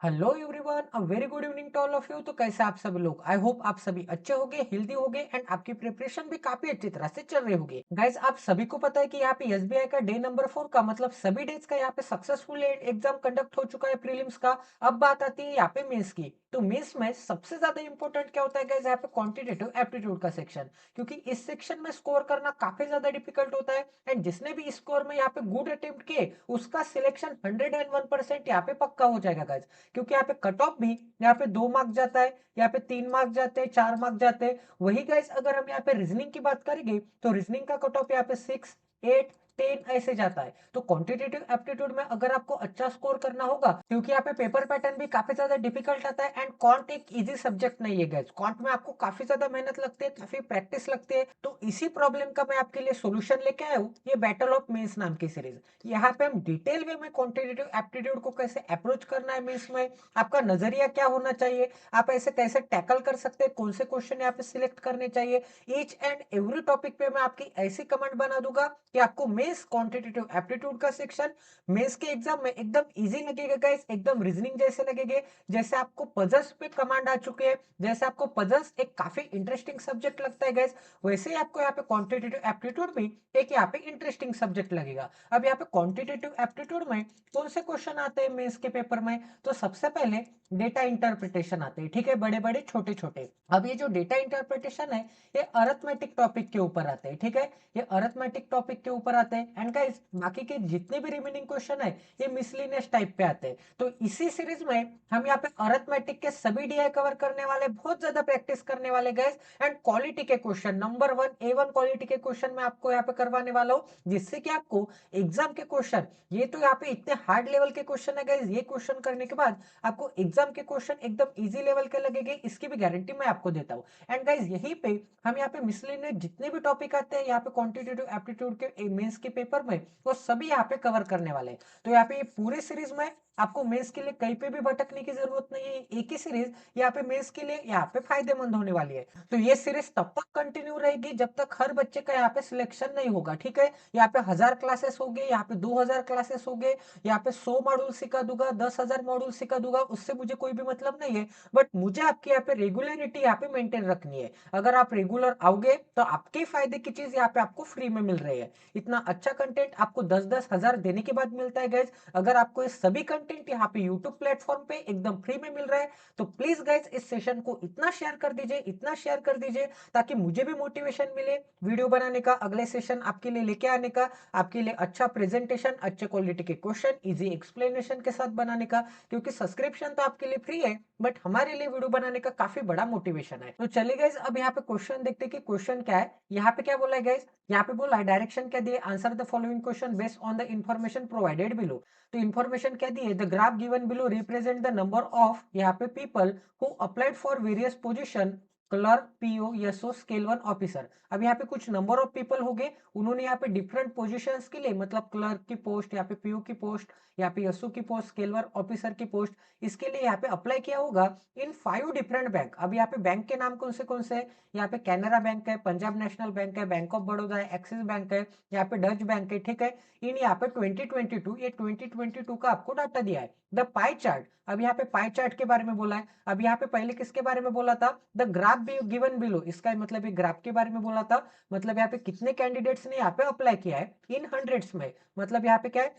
Hello everyone, a very good evening to all of you. तो कैसे आप सभी लोग? आई होप आप सभी अच्छे होंगे, हेल्दी होंगे एंड आपकी प्रिपरेशन भी काफी अच्छी तरह से चल रही होगी। गाइस, आप सभी को पता है कि यहाँ पे एसबीआई का डे नंबर 4 का मतलब सभी डेज का यहाँ पे सक्सेसफुल एग्जाम कंडक्ट हो चुका है प्रीलिम्स का। अब बात आती है यहाँ पे मेंस की। तो मेंस में सबसे ज्यादा इंपॉर्टेंट क्या होता है गाइस? यहाँ पे क्वांटिटेटिव एप्टीट्यूड का सेक्शन, क्योंकि इस सेक्शन में स्कोर करना काफी ज्यादा डिफिकल्ट होता है एंड जिसने भी इस स्कोर में यहाँ पे गुड अटेम्प्ट किए उसका सिलेक्शन 101% यहाँ पे पक्का हो जाएगा गाइस। क्योंकि यहाँ पे कट ऑफ भी यहाँ पे 2 मार्क जाता है, यहाँ पे 3 मार्क जाते हैं, 4 मार्क जाते हैं। वही गाइस अगर हम यहाँ पे रीजनिंग की बात करेंगे तो रीजनिंग का कट ऑफ यहाँ पे 6, 8, 10 ऐसे जाता है। तो क्वांटिटेटिव एप्टीट्यूड में अगर आपको अच्छा स्कोर करना होगा, क्योंकि यहाँ पे पेपर पैटर्न भी काफी ज्यादा डिफिकल्ट आता है एंड क्वांट एक इजी सब्जेक्ट नहीं है गाइस। क्वांट में आपको काफी ज्यादा मेहनत लगती है, काफी प्रैक्टिस लगती है। तो इसी प्रॉब्लम का मैं आपके लिए सोल्यूशन लेके आया हूँ, ये बैटल ऑफ मेंस नाम की सीरीज। यहाँ पे हम डिटेल वे में क्वांटिटेटिव एप्टीट्यूड को कैसे अप्रोच करना है मेंस में, आपका नजरिया क्या होना चाहिए, आप ऐसे कैसे टैकल कर सकते हैं, कौन से क्वेश्चन यहाँ पे सिलेक्ट करने चाहिए। ईच एंड एवरी टॉपिक पे मैं आपकी ऐसी कमेंट बना दूंगा कि आपको मेंस क्वांटिटेटिव एप्टीट्यूड का सेक्शन मेंस के एग्जाम में एकदम इजी लगेगा गाइस, एकदम रीजनिंग जैसे लगेंगे। जैसे आपको पजल्स पे कमांड आ चुके हैं, जैसे आपको पजल्स एक काफी इंटरेस्टिंग सब्जेक्ट लगता है गाइस, वैसे ही आपको यहाँ पे क्वांटिटेटिव एप्टीट्यूड भी एक यहाँ पे इंटरेस्टिंग सब्जेक्ट लगेगा। अब यहाँ पे क्वांटिटेटिव एप्टीट्यूड में कौन से क्वेश्चन आते हैं मेंस के पेपर में? तो सबसे पहले डेटा इंटरप्रिटेशन आते हैं, ठीक है, बड़े बड़े छोटे छोटे। अब ये जो डेटा इंटरप्रिटेशन है, ये अरिथमेटिक टॉपिक के ऊपर आते हैं, ठीक है, ये अरिथमेटिक टॉपिक के ऊपर आते हैं। एंड गाइस, बाकी के जितने भी रिमेनिंग क्वेश्चन है ये मिसलिनियस टाइप पे आते हैं। तो इसी सीरीज में हम यहाँ पे अरिथमेटिक के सभी डीआई कवर करने वाले, बहुत ज्यादा प्रैक्टिस करने वाले गाइस। एंड क्वालिटी के क्वेश्चन नंबर 1 A1 क्वालिटी के क्वेश्चन मैं आपको यहाँ पे करवाने वाला हूँ, जिससे कि आपको एग्जाम के क्वेश्चन, ये तो यहाँ पे इतने हार्ड लेवल के क्वेश्चन है गाइस, ये क्वेश्चन करने के बाद आपको एग्जाम के क्वेश्चन एकदम इजी लेवल के लगेंगे, इसकी भी गारंटी मैं आपको देता हूँ। एंड गाइस, यहीं पे हम यहाँ पे मिसलेनियस जितने भी टॉपिक आते हैं यहाँ पे क्वांटिटेटिव एप्टीट्यूड के मेंस के पेपर में, वो सभी यहाँ पे कवर करने वाले हैं। तो यहाँ पे ये पूरे सीरीज में आपको मेंस के लिए कहीं पे भी भटकने की जरूरत नहीं है, एक ही सीरीज यहाँ पे मेंस के लिए यहाँ पे फायदेमंद होने वाली है। तो ये सीरीज तब तक कंटिन्यू रहेगी जब तक हर बच्चे का यहाँ पे सिलेक्शन नहीं होगा, ठीक है। यहाँ पे 1000 क्लासेस हो गए, यहाँ पे 2000 क्लासेस हो गए, यहाँ पे 100 मॉड्यूल सिखा दूंगा, 10,000 मॉड्यूल सिखा दूंगा, उससे मुझे कोई भी मतलब नहीं है। बट मुझे आपकी यहाँ पे रेगुलरिटी यहाँ पे मेंटेन रखनी है। अगर आप रेगुलर आओगे तो आपके फायदे की चीज यहाँ पे आपको फ्री में मिल रही है। इतना अच्छा कंटेंट आपको 10-10 हजार देने के बाद मिलता है गाइज। अगर आपको ये सभी कंटेंट यहाँ पे यूट्यूब प्लेटफॉर्म पे एकदम फ्री में मिल रहा है, तो प्लीज गाइज इस सेशन को इतना शेयर कर दीजिए, इतना शेयर कर दीजिए, ताकि मुझे भी मोटिवेशन मिले वीडियो बनाने का, अगले सेशन आपके लिए लेके आने का, आपके लिए अच्छा प्रेजेंटेशन, अच्छे क्वालिटी के क्वेश्चन, इजी एक्सप्लेनेशन के साथ बनाने का। क्योंकि सब्सक्रिप्शन तो आपके लिए फ्री है, बट हमारे लिए वीडियो बनाने का काफी बड़ा मोटिवेशन है। तो चलिए गाइज, अब यहाँ पे क्वेश्चन देखते हैं कि क्वेश्चन क्या है। यहाँ पे क्या बोला है गाइज? यहाँ पे बोला है डायरेक्शन क्या दिए, answer the following question based on the information provided below. तो इंफॉर्मेशन क्या दी है? The graph given below represent the number of यहाँ पे people who applied for various position, clerk, PO, SO, scale 1 officer. अब यहाँ पे कुछ नंबर ऑफ पीपल हो गए, उन्होंने यहाँ पे डिफरेंट पोजीशंस के लिए, मतलब क्लर्क की पोस्ट, यहाँ पे पीओ की पोस्ट, यहाँ पे एसओ की पोस्ट, स्केल 1 ऑफिसर की पोस्ट, इसके लिए यहाँ पे अप्लाई किया होगा इन 5 डिफरेंट बैंक। अब यहाँ पे बैंक के नाम कौन से हैं? यहाँ पे कैनरा बैंक है, पंजाब नेशनल बैंक है, बैंक ऑफ बड़ौदा है, एक्सिस बैंक है, यहाँ पे डच बैंक है, ठीक है। इन यहाँ पे 2022, ये 2022 का आपको डाटा दिया है। द पाई चार्ट, अब यहाँ पे पाई चार्ट के बारे में बोला है। अब यहाँ पे पहले किसके बारे में बोला था? The graph be given below, इसका मतलब ये ग्राफ के बारे में बोला था। मतलब यहाँ पे कितने कैंडिडेट्स ने यहाँ पे अप्लाई किया है इन हंड्रेड्स में, मतलब यहाँ पे क्या है,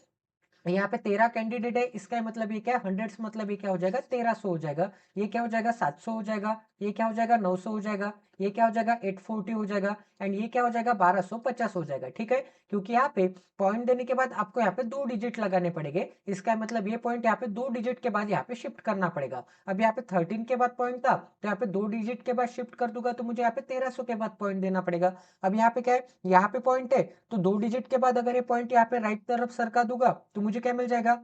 यहाँ पे 13 कैंडिडेट है, इसका मतलब ये क्या है, हंड्रेड्स, मतलब ये क्या हो जाएगा, 1300 हो जाएगा। ये क्या हो जाएगा, 700 हो जाएगा। ये क्या हो जाएगा, 900 हो जाएगा। ये क्या हो जाएगा, 840 हो जाएगा। एंड ये क्या हो जाएगा, 1250 हो जाएगा, ठीक है। क्योंकि यहाँ पे पॉइंट देने के बाद आपको यहाँ पे 2 डिजिट लगाने पड़ेंगे, इसका मतलब ये पॉइंट यहाँ पे 2 डिजिट के बाद यहाँ पे शिफ्ट करना पड़ेगा। अब यहाँ पे 13 के बाद पॉइंट था, तो यहाँ पे 2 डिजिट के बाद शिफ्ट कर दूंगा, तो मुझे यहाँ पे 1300 के बाद पॉइंट देना पड़ेगा। अब यहाँ पे क्या है, यहाँ पे पॉइंट है, तो 2 डिजिट के बाद अगर ये पॉइंट यहाँ पे राइट तरफ सरका दूंगा तो मुझे क्या मिल जाएगा,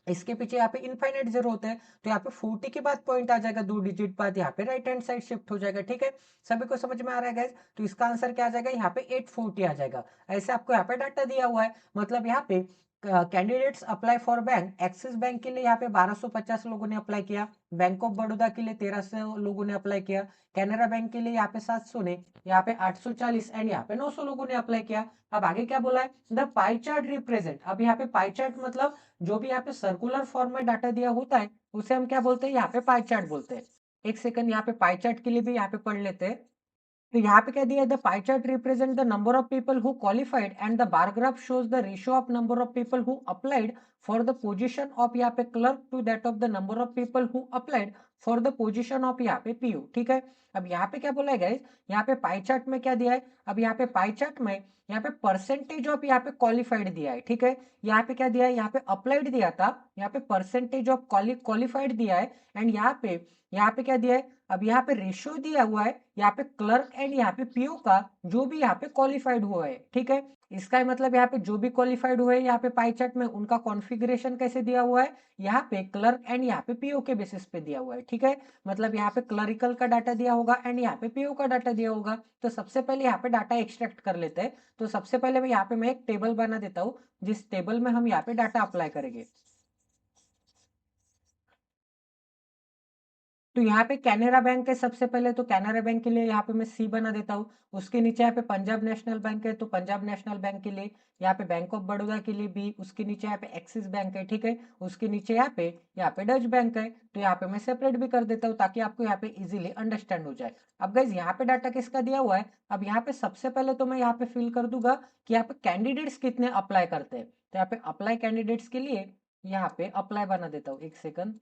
इसके पीछे यहाँ पे इनफाइनाइट जीरो होते हैं, तो यहाँ पे 40 के बाद पॉइंट आ जाएगा, 2 डिजिट बाद यहाँ पे राइट हैंड साइड शिफ्ट हो जाएगा, ठीक है। सभी को समझ में आ रहा है गाइस? तो इसका आंसर क्या आ जाएगा, यहाँ पे 840 आ जाएगा। ऐसे आपको यहाँ पे डाटा दिया हुआ है, मतलब यहाँ पे candidates apply for bank, axis bank के लिए यहाँ पे 1250 लोगों ने अप्लाई किया, बैंक ऑफ बड़ौदा के लिए 1300 लोगों ने अप्लाई किया, कैनरा बैंक के लिए यहाँ पे 700 ने, यहाँ पे 840 एंड यहाँ पे 900 लोगों ने अप्लाई किया। अब आगे क्या बोला है, द पाई चार्ट रिप्रेजेंट। अब यहाँ पे पाई चार्ट मतलब जो भी यहाँ पे सर्कुलर फॉर्म में डाटा दिया होता है उसे हम क्या बोलते हैं, यहाँ पे पाई चार्ट बोलते हैं। एक सेकंड, यहाँ पे पाई चार्ट के लिए भी यहाँ पे पढ़ लेते हैं। तो यहाँ पे क्या दिया है, the pie chart represent the number of people who qualified and the bar graph shows the ratio of number of people who applied for the position of यहाँ पे clerk to that of the number of people who applied for the position of यहाँ पे PU. ठीक है, अब यहाँ पे क्या बोला है गाइस, यहाँ पे पाई चार्ट में क्या दिया है, अब यहाँ पे पाई चार्ट में यहाँ पे परसेंटेज ऑफ यहाँ पे क्वालिफाइड दिया है। ठीक है, यहाँ पे क्या दिया है, यहाँ पे अप्लाइड दिया था, यहाँ पे परसेंटेज ऑफ क्वालिफाइड दिया है, एंड यहाँ पे क्या दिया है, अब यहाँ पे रेशियो दिया हुआ है यहाँ पे क्लर्क एंड यहाँ पे पीओ का, जो भी यहाँ पे क्वालिफाइड हुआ है। ठीक है, इसका मतलब यहाँ पे जो भी क्वालिफाइड हुए यहाँ पे पाई चार्ट में उनका कॉन्फ़िगरेशन कैसे दिया हुआ है, यहाँ पे क्लर्क एंड यहाँ पे पीओ के बेसिस पे दिया हुआ है। ठीक है, मतलब यहाँ पे क्लरिकल का डाटा दिया होगा एंड यहाँ पे पीओ का डाटा दिया होगा। तो सबसे पहले यहाँ पे डाटा एक्सट्रैक्ट कर लेते हैं। तो सबसे पहले मैं यहाँ पे एक टेबल बना देता हूँ, जिस टेबल में हम यहाँ पे डाटा अप्लाई करेंगे। तो यहाँ पे कैनरा बैंक है, सबसे पहले तो कैनरा बैंक के लिए यहाँ पे मैं सी बना देता हूँ। उसके नीचे यहाँ पे पंजाब नेशनल बैंक है, तो पंजाब नेशनल बैंक के लिए, यहाँ पे बैंक ऑफ बड़ौदा के लिए बी, उसके नीचे यहाँ पे एक्सिस बैंक है। ठीक है, उसके नीचे यहाँ पे डच बैंक है। तो यहाँ पे मैं सेपरेट भी कर देता हूँ ताकि आपको यहाँ पे इजिली अंडरस्टैंड हो जाए। अब गाइज यहाँ पे डाटा किसका दिया हुआ है, अब यहाँ पे सबसे पहले तो मैं यहाँ पे फिल कर दूंगा कि यहाँ पे कैंडिडेट्स कितने अप्लाई करते हैं। तो यहाँ पे अप्लाई कैंडिडेट्स के लिए यहाँ पे अप्लाई बना देता हूँ, एक सेकंड।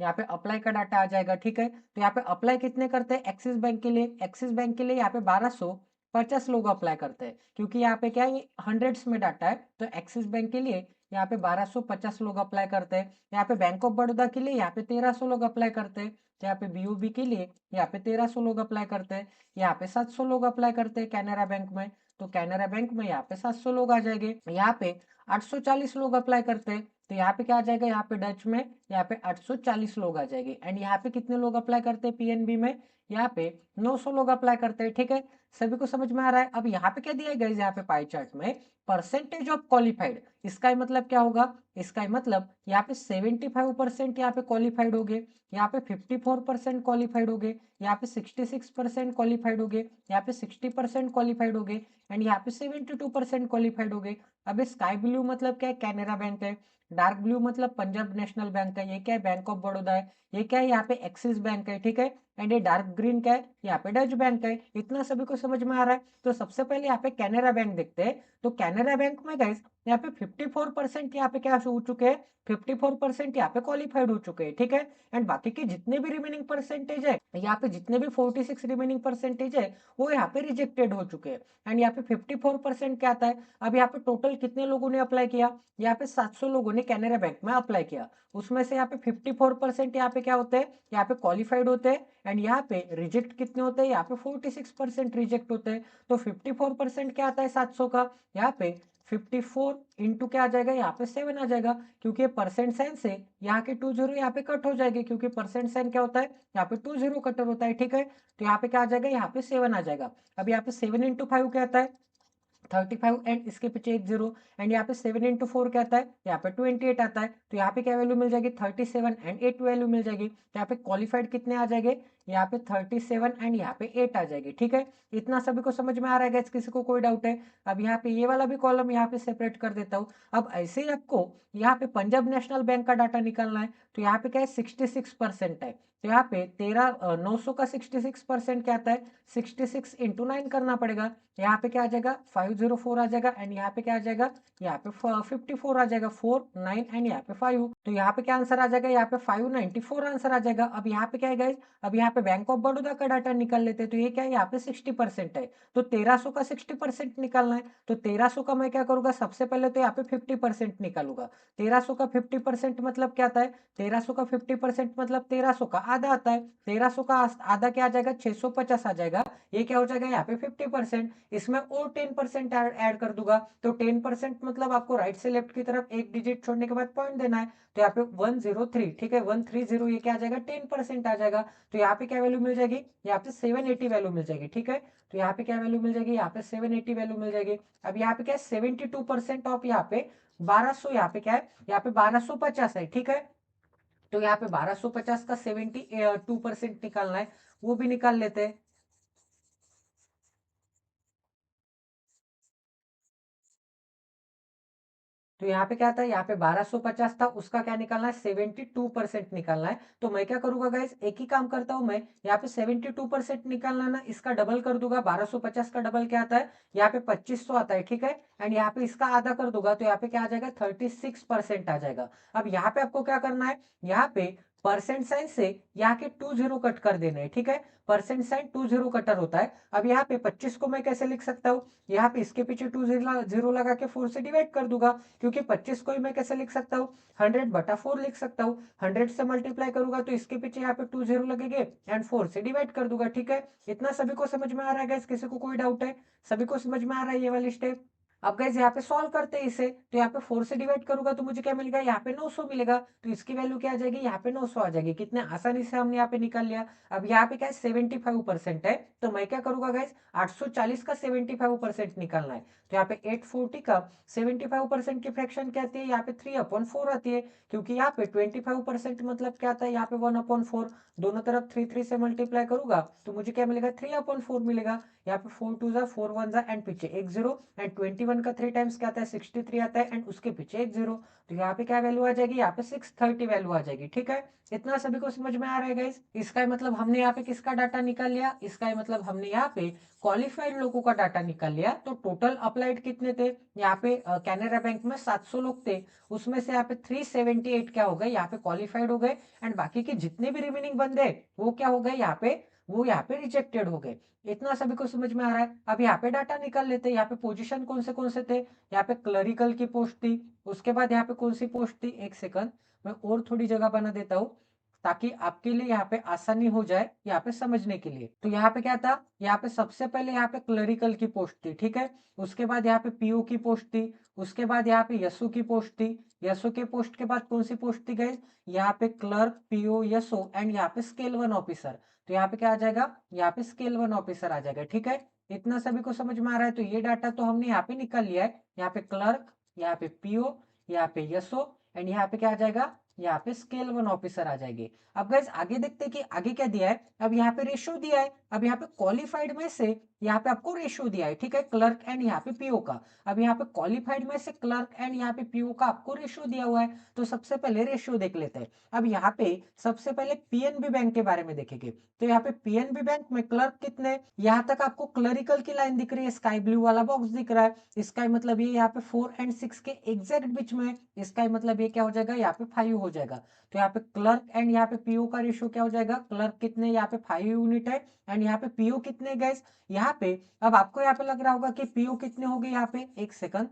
यहाँ पे अप्लाई का डाटा आ जाएगा। ठीक है, तो यहाँ पे अप्लाई कितने करते हैं, एक्सिस बैंक के लिए, एक्सिस बैंक के लिए यहाँ पे 1250 लोग अप्लाई करते हैं, क्योंकि यहाँ पे क्या है, ये हंड्रेड्स में डाटा है। तो एक्सिस बैंक के लिए यहाँ पे 1250 लोग अप्लाई करते हैं। यहाँ पे बैंक ऑफ बड़ौदा के लिए यहाँ पे 1300 लोग अप्लाई करते हैं। यहाँ पे बीओबी के लिए यहाँ पे 1300 लोग अप्लाई करते हैं। यहाँ पे 700 लोग अप्लाई करते हैं कैनरा बैंक में। तो कैनरा बैंक में यहाँ पे 700 लोग आ जाएंगे। यहाँ पे 840 लोग अप्लाई करते हैं। तो यहाँ पे क्या आ जाएगा, यहाँ पे डच में यहाँ पे 840 लोग आ जाएंगे। एंड यहाँ पे कितने लोग अप्लाई करते हैं पीएनबी में, यहाँ पे 900 लोग अप्लाई करते हैं। ठीक है, सभी को समझ में आ रहा है। अब यहाँ पे क्या दिया है गाइस, यहाँ पे पाई चार्ट में परसेंटेज ऑफ क्वालिफाइड, इसका मतलब क्या होगा, इसका मतलब यहाँ पे 75% यहाँ पे क्वालिफाइड हो गए, यहाँ पे 54% क्वालिफाइड हो गए, यहाँ पे 66% क्वालिफाइड हो गए, यहाँ पे 60% क्वालिफाइड हो गए, एंड यहाँ पे 72% क्वालिफाइड हो गए। अब स्काई ब्लू मतलब क्या है, कैनरा बैंक है। डार्क ब्लू मतलब पंजाब नेशनल बैंक है। ये क्या है, बैंक ऑफ बड़ौदा है। ये क्या है, यहाँ पे एक्सिस बैंक है। ठीक है, एंड ये डार्क ग्रीन क्या है, यहाँ पे डच बैंक है। इतना सभी को समझ में आ रहा है। तो सबसे पहले यहाँ पे कैनरा बैंक देखते हैं। तो कैनरा बैंक में गाइस यहाँ पे 54% यहाँ पे क्या हो चुके हैं, 54% यहाँ पे क्वालिफाइड हो चुके हैं। ठीक है, एंड बाकी के जितने भी रिमेनिंग परसेंटेज है, यहाँ पे जितने भी 46 रिमेनिंग परसेंटेज है, वो यहाँ पे रिजेक्टेड हो चुके हैं। एंड यहाँ पे 54% क्या आता है, अब यहाँ पे टोटल कितने लोगों ने अप्लाई किया, यहाँ पे 700 लोगों ने कैनरा बैंक में अप्लाई किया। उसमें से यहाँ पे 54% यहाँ पे क्या होते हैं, यहाँ पे क्वालिफाइड होते हैं। एंड यहाँ पे रिजेक्ट कितने होते हैं, यहाँ पे 46% रिजेक्ट होते हैं। तो 54% क्या आता है 700 का, यहाँ पे 54 इंटू क्या आ जाएगा, यहाँ पे 7 आ जाएगा, क्योंकि ये परसेंट साइन से यहाँ के 20 यहाँ पे कट हो जाएंगे, क्योंकि परसेंट साइन क्या होता है, यहाँ पे 20 कटर होता है। ठीक है, तो यहाँ पे क्या आ जाएगा, यहाँ पे 7 आ जाएगा। अब यहाँ पे 7 इंटू 5 क्या आता है, 35, एंड इसके पीछे एक जीरो, एंड यहाँ पे 7 इंटू 4 क्या आता है, यहाँ पे 28 आता है। तो यहाँ पे क्या वैल्यू मिल जाएगी, 37 एंड 8 वैल्यू मिल जाएगी। तो यहाँ पे क्वालिफाइड कितने आ जाएंगे, यहाँ पे 37 एंड यहाँ पे 8 आ जाएगी। ठीक है, इतना सभी को समझ में आ रहा है गाइस, किसी को कोई डाउट है। अब यहाँ पे ये वाला भी कॉलम यहाँ पे सेपरेट कर देता हूँ। अब ऐसे ही आपको यहाँ पे पंजाब नेशनल बैंक का डाटा निकालना है। तो यहाँ पे क्या है, 66% है। तो यहाँ पे 900 का 66% क्या आता है, 66 इंटू 9 करना पड़ेगा। यहाँ पे क्या आ जाएगा, 504 आ जाएगा, एंड यहाँ पे क्या आ जाएगा, यहाँ पे 54 आ जाएगा, 4 9 एंड यहाँ पे 5। तो यहाँ पे क्या आंसर आ जाएगा, यहाँ पे 594 आंसर आ जाएगा। अब यहाँ पे क्या है गाइस, अब यहाँ पे बैंक ऑफ बड़ौदा का डाटा निकाल लेते हैं। तो ये क्या है, यहाँ पे 60% है, तो 1300 का 60% निकालना है। तो 1300 का मैं क्या करूंगा, सबसे पहले तो यहाँ पे 50% निकालूंगा। 1300 का 50% मतलब क्या आता है, 1300 का 50% मतलब 1300 का आधा आता है। 1300 का आधा क्या आ जाएगा, 650 आ जाएगा। ये क्या हो जाएगा, यहाँ पे 50%, इसमें और 10% ऐड कर दूंगा। तो 10% मतलब आपको राइट से लेफ्ट की तरफ एक डिजिट छोड़ने के बाद पॉइंट देना है। तो यहाँ पे 103, ठीक है, 130, ये क्या आ जाएगा, 10% आ जाएगा। तो यहाँ पे क्या वैल्यू मिल जाएगी, यहाँ पे 780 वैल्यू मिल जाएगी। ठीक है, तो यहाँ पे क्या वैल्यू मिल जाएगी, यहाँ पे 780 वैल्यू मिल जाएगी। अब यहाँ पे क्या है, 72% ऑफ यहाँ पे 1200, यहाँ पे क्या है, यहाँ पे 1250 है। ठीक है, तो यहाँ पे 1250 का 72% निकालना है, वो भी निकाल लेते हैं। तो तो यहाँ पे क्या था, यहाँ पे 1250 था, उसका क्या निकालना है, 72% निकालना है। तो मैं क्या करूंगा गाइस, एक ही काम करता हूँ मैं, यहाँ पे 72% निकालना ना, इसका डबल कर दूंगा। 1250 का डबल क्या आता है, यहाँ पे 2500 आता है, ठीक है। एंड यहाँ पे इसका आधा कर दूंगा, तो यहाँ पे क्या आ जाएगा, 36% आ जाएगा। अब यहाँ पे आपको क्या करना है, यहाँ पे परसेंट साइन से यहाँ के 20 कट कर देने हैं, ठीक है। परसेंट साइन 20 कटर होता है। अब यहाँ पे 25 को मैं कैसे लिख सकता हूँ, यहाँ पे इसके पीछे 20 लगा के 4 से डिवाइड कर दूंगा, क्योंकि 25 को ही मैं कैसे लिख सकता हूँ, 100/4 लिख सकता हूँ। 100 से मल्टीप्लाई करूंगा तो इसके पीछे यहाँ पे 20 लगेंगे एंड 4 से डिवाइड कर दूंगा, ठीक है। इतना सभी को समझ में आ रहा है गाइस, किसी को कोई डाउट है, सभी को समझ में आ रहा है ये वाली स्टेप। अब गाइस यहाँ पे सॉल्व करते हैं इसे, तो यहाँ पे 4 से डिवाइड करूंगा तो मुझे क्या मिलेगा, यहाँ पे 900 मिलेगा। तो इसकी वैल्यू क्या आ जाएगी, यहाँ पे 900 आ जाएगी। कितने आसानी से हमने यहाँ पे निकाल लिया। अब यहाँ पे क्या है, 75% है, तो मैं क्या करूंगा गाइस, 840 का 75% निकालना है। तो यहाँ पे 840 का 75% की फ्रैक्शन क्या आती है, यहाँ पे 3/4 आती है, क्योंकि यहाँ पे 25% मतलब क्या आता है, यहाँ पे 1/4। दोनों तरफ 3 से मल्टीप्लाई करूंगा तो मुझे क्या मिलेगा, 3/4 मिलेगा। यहाँ पे 4 2 जा 4 1 जा एंड पीछे एक जीरो, एंड 21 का 3 टाइम्स क्या आता है, 63 आता है, एंड उसके पीछे एक जीरो। तो यहाँ पे क्या वैल्यू आ जाएगी, यहाँ पे 630 वैल्यू आ जाएगी, ठीक है। इतना सभी को समझ में आ रहा है गाइस। इसका मतलब हमने यहाँ पे किसका डाटा निकाल लिया, इसका मतलब हमने यहाँ पे क्वालिफाइड लोगों का डाटा निकाल लिया। तो टोटल अप्लाइड कितने थे, यहाँ पे कैनरा बैंक में 700 लोग थे, उसमें से यहाँ पे 378 क्या हो गए, यहाँ पे क्वालिफाइड हो गए, एंड बाकी के जितने भी रिमेनिंग बंदे वो क्या हो गए, यहाँ पे वो यहाँ पे रिजेक्टेड हो गए। इतना सभी को समझ में आ रहा है। अब यहाँ पे डाटा निकाल लेते हैं। यहाँ पे पोजीशन कौन से थे, यहाँ पे क्लरिकल की पोस्ट थी, उसके बाद यहाँ पे कौन सी पोस्ट थी, एक सेकंड मैं और थोड़ी जगह बना देता हूँ ताकि आपके लिए यहाँ पे आसानी हो जाए यहाँ पे समझने के लिए। तो यहाँ पे क्या था, यहाँ पे सबसे पहले यहाँ पे क्लरिकल की पोस्ट थी, ठीक है। उसके बाद यहाँ पे पीओ की पोस्ट थी, उसके बाद यहाँ पे यसो की पोस्ट थी, यसो के पोस्ट के बाद कौन सी पोस्ट थी गई, यहाँ पे क्लर्क पीओ यसो एंड यहाँ पे स्केल 1 ऑफिसर। तो यहाँ पे क्या आ जाएगा, यहाँ पे स्केल 1 ऑफिसर आ जाएगा, ठीक है। इतना सभी को समझ में आ रहा है। तो ये डाटा तो हमने यहाँ पे निकाल लिया है। यहाँ पे क्लर्क, यहाँ पे पीओ, यहाँ पे यसो एंड यहाँ पे क्या आ जाएगा, यहाँ पे स्केल 1 ऑफिसर आ जाएंगे। अब गाइस आगे देखते हैं कि आगे क्या दिया है। अब यहाँ पे रेशियो दिया है। अब यहाँ पे क्वालिफाइड में से यहाँ पे आपको रेशियो दिया है, ठीक है, क्लर्क एंड यहाँ पे पीओ का। अब यहाँ पे क्वालिफाइड में से क्लर्क एंड यहाँ पे पीओ का आपको रेशियो दिया हुआ है। तो सबसे पहले रेशियो देख लेते हैं। अब यहाँ पे सबसे पहले पीएनबी बैंक के बारे में देखेंगे। तो यहाँ पे पीएनबी बैंक में क्लर्क कितने, यहाँ तक आपको क्लरिकल की लाइन दिख रही है, स्काई ब्लू वाला बॉक्स दिख रहा है। इसका मतलब ये यहाँ पे 4 एंड 6 के एग्जैक्ट बीच में, इसका मतलब ये क्या हो जाएगा, यहाँ पे 5 हो जाएगा। तो यहाँ पे क्लर्क एंड यहाँ पे पीओ का रेशियो क्या हो जाएगा, क्लर्क कितने, यहाँ पे 5 यूनिट है, एंड यहाँ पे पीओ कितने गैस, यहाँ पे। अब आपको यहाँ पे लग रहा होगा कि पीओ कितने हो गए, यहाँ पे एक सेकंड।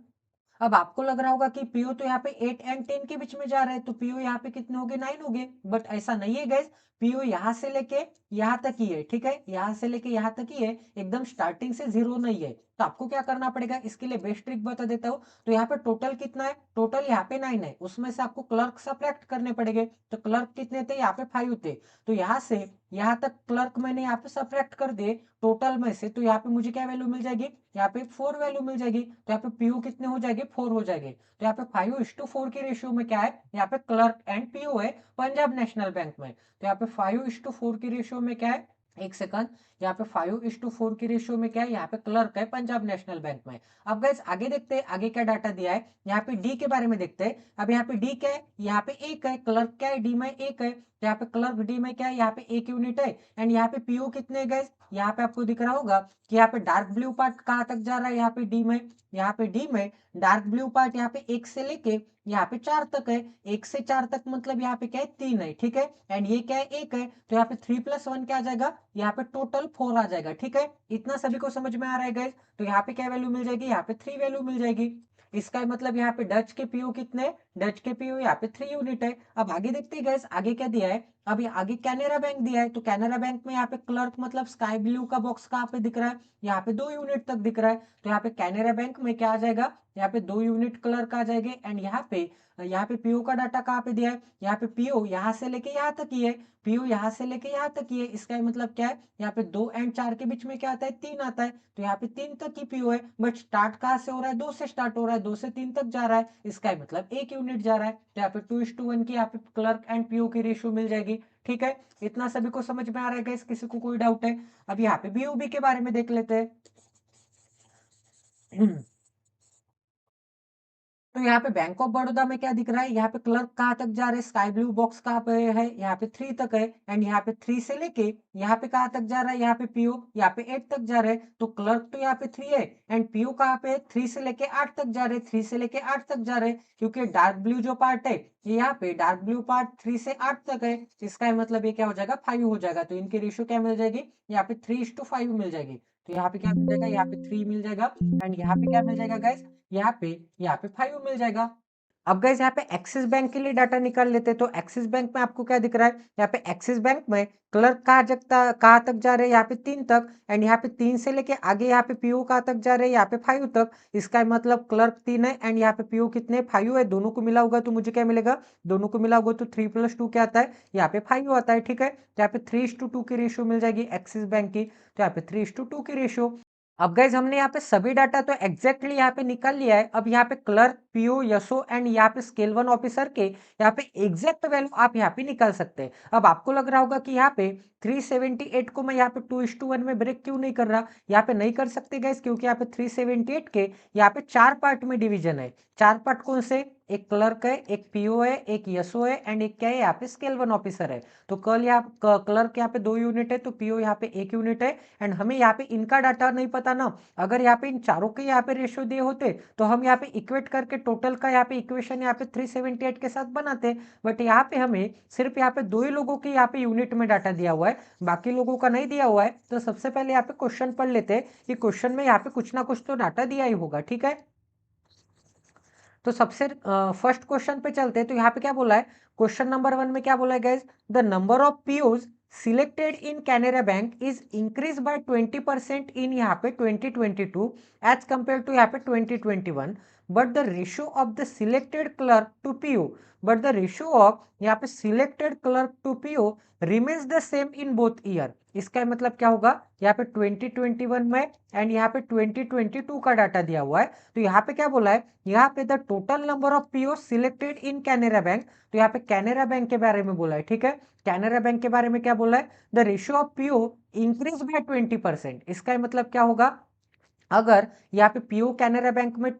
अब आपको लग रहा होगा कि पीओ तो यहाँ पे 8 एंड 10 के बीच में जा रहे हैं, तो पीओ यहाँ पे कितने हो गए, 9 हो गए। बट ऐसा नहीं है गैस, पीओ यहाँ से लेके यहाँ तक ही है, ठीक है, यहाँ से लेके यहाँ तक ही है, एकदम स्टार्टिंग से जीरो नहीं है। तो आपको क्या करना पड़ेगा, इसके लिए बेस्ट ट्रिक बता देता हूँ। तो यहाँ पे टोटल कितना है, टोटल यहाँ पे 9 है, उसमें से आपको क्लर्क सब्ट्रैक्ट करने पड़ेंगे। तो क्लर्क कितने थे, यहाँ पे 5 थे। तो यहाँ से यहाँ तक क्लर्क मैंने यहाँ पे सब्ट्रैक्ट कर दिए टोटल में से, तो यहाँ पे मुझे क्या वैल्यू मिल जाएगी, यहाँ पे 4 वैल्यू मिल जाएगी। तो यहाँ पे पीयू कितने हो जाएंगे, 4 हो जाएंगे। तो यहाँ पे 5:4 की रेशियो में क्या है, यहाँ पे क्लर्क एंड पीयू है पंजाब नेशनल बैंक में। तो यहाँ पे 5:4 की रेशियो में क्या है, एक सेकंड, यहाँ पे 5:4 की रेशियो में क्या है, यहाँ पे क्लर्क है पंजाब नेशनल बैंक में। अब गाइस आगे देखते हैं आगे क्या डाटा दिया है। यहाँ पे डी के बारे में देखते हैं। अब यहाँ पे डी क्या है, यहाँ पे एक है, क्लर्क क्या है, डी में एक है। तो यहाँ पे क्लर्क डी में क्या है, यहाँ पे एक यूनिट है, एंड यहाँ पे पीओ कितने गए, यहाँ पे आपको दिख रहा होगा कि यहाँ पे डार्क ब्लू पार्ट कहाँ तक जा रहा है, यहाँ पे डी में, यहाँ पे डी में डार्क ब्लू पार्ट यहाँ पे 1 से लेके यहाँ पे 4 तक है। 1 से 4 तक मतलब यहाँ पे क्या है, 3 है, ठीक है, एंड ये क्या है, 1 है। तो यहाँ पे 3+1 क्या आ जाएगा, यहाँ पे टोटल 4 आ जाएगा, ठीक है। इतना सभी को समझ में आ रहा है गाइस। तो यहाँ पे क्या वैल्यू मिल जाएगी, यहाँ पे 3 वैल्यू मिल जाएगी। इसका मतलब यहाँ पे डच के पीओ कितने, डच के पीओ यहाँ पे 3 यूनिट है। अब आगे देखते हैं गैस आगे क्या दिया है। अब ये आगे कैनरा बैंक दिया है। तो कैनरा बैंक में यहाँ पे क्लर्क मतलब स्काई ब्लू का बॉक्स कहाँ पे दिख रहा है, यहाँ पे 2 यूनिट तक दिख रहा है। तो यहाँ पे कैनरा बैंक में क्या आ जाएगा, यहाँ पे 2 यूनिट क्लर्क आ जाएंगे, एंड यहाँ पे पीओ का डाटा कहाँ पे दिया है, यहाँ पे पीओ यहाँ से लेके यहाँ तक ही है, पीओ यहाँ से लेके यहाँ तक ही है। इसका मतलब क्या है, यहाँ पे 2 एंड 4 के बीच में क्या आता है, 3 आता है। तो यहाँ पे 3 तक ही पीओ है, बट स्टार्ट कहाँ से हो रहा है, 2 से स्टार्ट हो रहा है, 2 से 3 तक जा रहा है, इसका मतलब 1 यूनिट जा रहा है। तो यहाँ पे 2:1 की यहाँ पे क्लर्क एंड पीओ की रेशियो मिल जाएगी, ठीक है। इतना सभी को समझ में आ रहा है गाइस, किसी को कोई डाउट है। अब यहाँ पे बीओबी के बारे में देख लेते हैं। तो यहाँ पे बैंक ऑफ बड़ौदा में क्या दिख रहा है, यहाँ पे क्लर्क कहाँ तक जा रहे हैं, स्काई ब्लू बॉक्स कहाँ पे है, यहाँ पे 3 तक है एंड यहाँ पे 3 से लेके यहाँ पे कहाँ तक जा रहा है, यहाँ पे पीओ यहाँ पे 8 तक जा रहा है। तो क्लर्क तो यहाँ पे 3 है एंड पीओ कहाँ पे है, 3 से लेके 8 तक जा रहे हैं, 3 से लेके 8 तक जा रहे हैं, क्योंकि डार्क ब्लू जो पार्ट है ये यहाँ पे डार्क ब्लू पार्ट 3 से 8 तक है, इसका मतलब ये क्या हो जाएगा, 5 हो जाएगा। तो इनकी रेशियो क्या मिल जाएगी, यहाँ पे 3:5 मिल जाएगी। तो यहाँ पे क्या मिल जाएगा, यहाँ पे 3 मिल जाएगा एंड यहाँ पे क्या मिल जाएगा गाइस, यहाँ पे 5 मिल जाएगा। अब गाइस यहाँ पे एक्सिस बैंक के लिए डाटा निकाल लेते हैं। तो एक्सिस बैंक में आपको क्या दिख रहा है, यहाँ पे एक्सिस बैंक में क्लर्क कहाँ तक जा रहे हैं, यहाँ पे 3 तक एंड यहाँ पे 3 से लेके आगे यहाँ पे पीओ कहाँ तक जा रहे हैं, यहाँ पे 5 तक। इसका मतलब क्लर्क 3 है एंड यहाँ पे पीओ कितने 5 है, दोनों को मिला होगा तो मुझे क्या मिलेगा, दोनों को मिला होगा तो 3 + 2 क्या आता है, यहाँ पे 5 आता है। ठीक है, तो यहाँ पे 3:2 की रेशियो मिल जाएगी एक्सिस बैंक की। तो यहाँ पे 3:2 की रेशियो। अब गाइज हमने यहाँ पे सभी डाटा तो एग्जैक्टली यहाँ पे निकाल लिया है। अब यहाँ पे क्लर्क, पीओ, यसो एंड यहाँ पे स्केल 1 ऑफिसर के यहाँ पे एग्जैक्ट वैल्यू आप यहाँ पे निकाल सकते हैं। अब आपको लग रहा होगा कि यहाँ पे 378 को मैं यहाँ पे 2:1 में ब्रेक क्यों नहीं कर रहा, यहाँ पे नहीं कर सकते गाइज, क्योंकि यहाँ पे 378 के यहाँ पे 4 पार्ट में डिवीजन है। 4 पार्ट कौन से, एक क्लर्क है, एक पीओ है, एक यसो है एंड एक क्या है, यहाँ पे स्केल 1 ऑफिसर है। तो क्लर्क यहाँ पे 2 यूनिट है, तो पीओ यहाँ पे 1 यूनिट है एंड हमें यहाँ पे इनका डाटा नहीं पता ना। अगर यहाँ पे इन चारों के यहाँ पे रेशियो दिए होते तो हम यहाँ पे इक्वेट करके टोटल का यहाँ पे इक्वेशन यहाँ पे 378 के साथ बनाते, बट यहाँ पे हमें सिर्फ यहाँ पे 2 ही लोगों की यहाँ पे यूनिट में डाटा दिया हुआ है, बाकी लोगों का नहीं दिया हुआ है। तो सबसे पहले यहाँ पे क्वेश्चन पढ़ लेते हैं कि क्वेश्चन में यहाँ पे कुछ ना कुछ तो डाटा दिया ही होगा। ठीक है, तो सबसे फर्स्ट क्वेश्चन पे चलते हैं। तो यहाँ पे क्या बोला है, क्वेश्चन नंबर 1 में क्या बोला है guys, the number of POs selected in Canara bank is increase by 20% in यहाँ पे 2022 एज कंपेयर टू यहाँ पे 2021, but the ratio of the selected clerk to PO, but the ratio of यहाँ पे selected clerk to PO remains the same in both year. इसका मतलब क्या होगा, यहाँ पे 2021 में एंड यहाँ पे 2022 का डाटा दिया हुआ है। तो यहाँ पे क्या बोला है, यहाँ पे the total number of PO selected in Canara bank, तो यहाँ पे कैनरा बैंक के बारे में बोला है। ठीक है, कैनरा बैंक के बारे में क्या बोला है, the ratio of PO increase by 20%। इसका मतलब क्या होगा, अगर यहाँ पे पीओ कैनरा बैंक में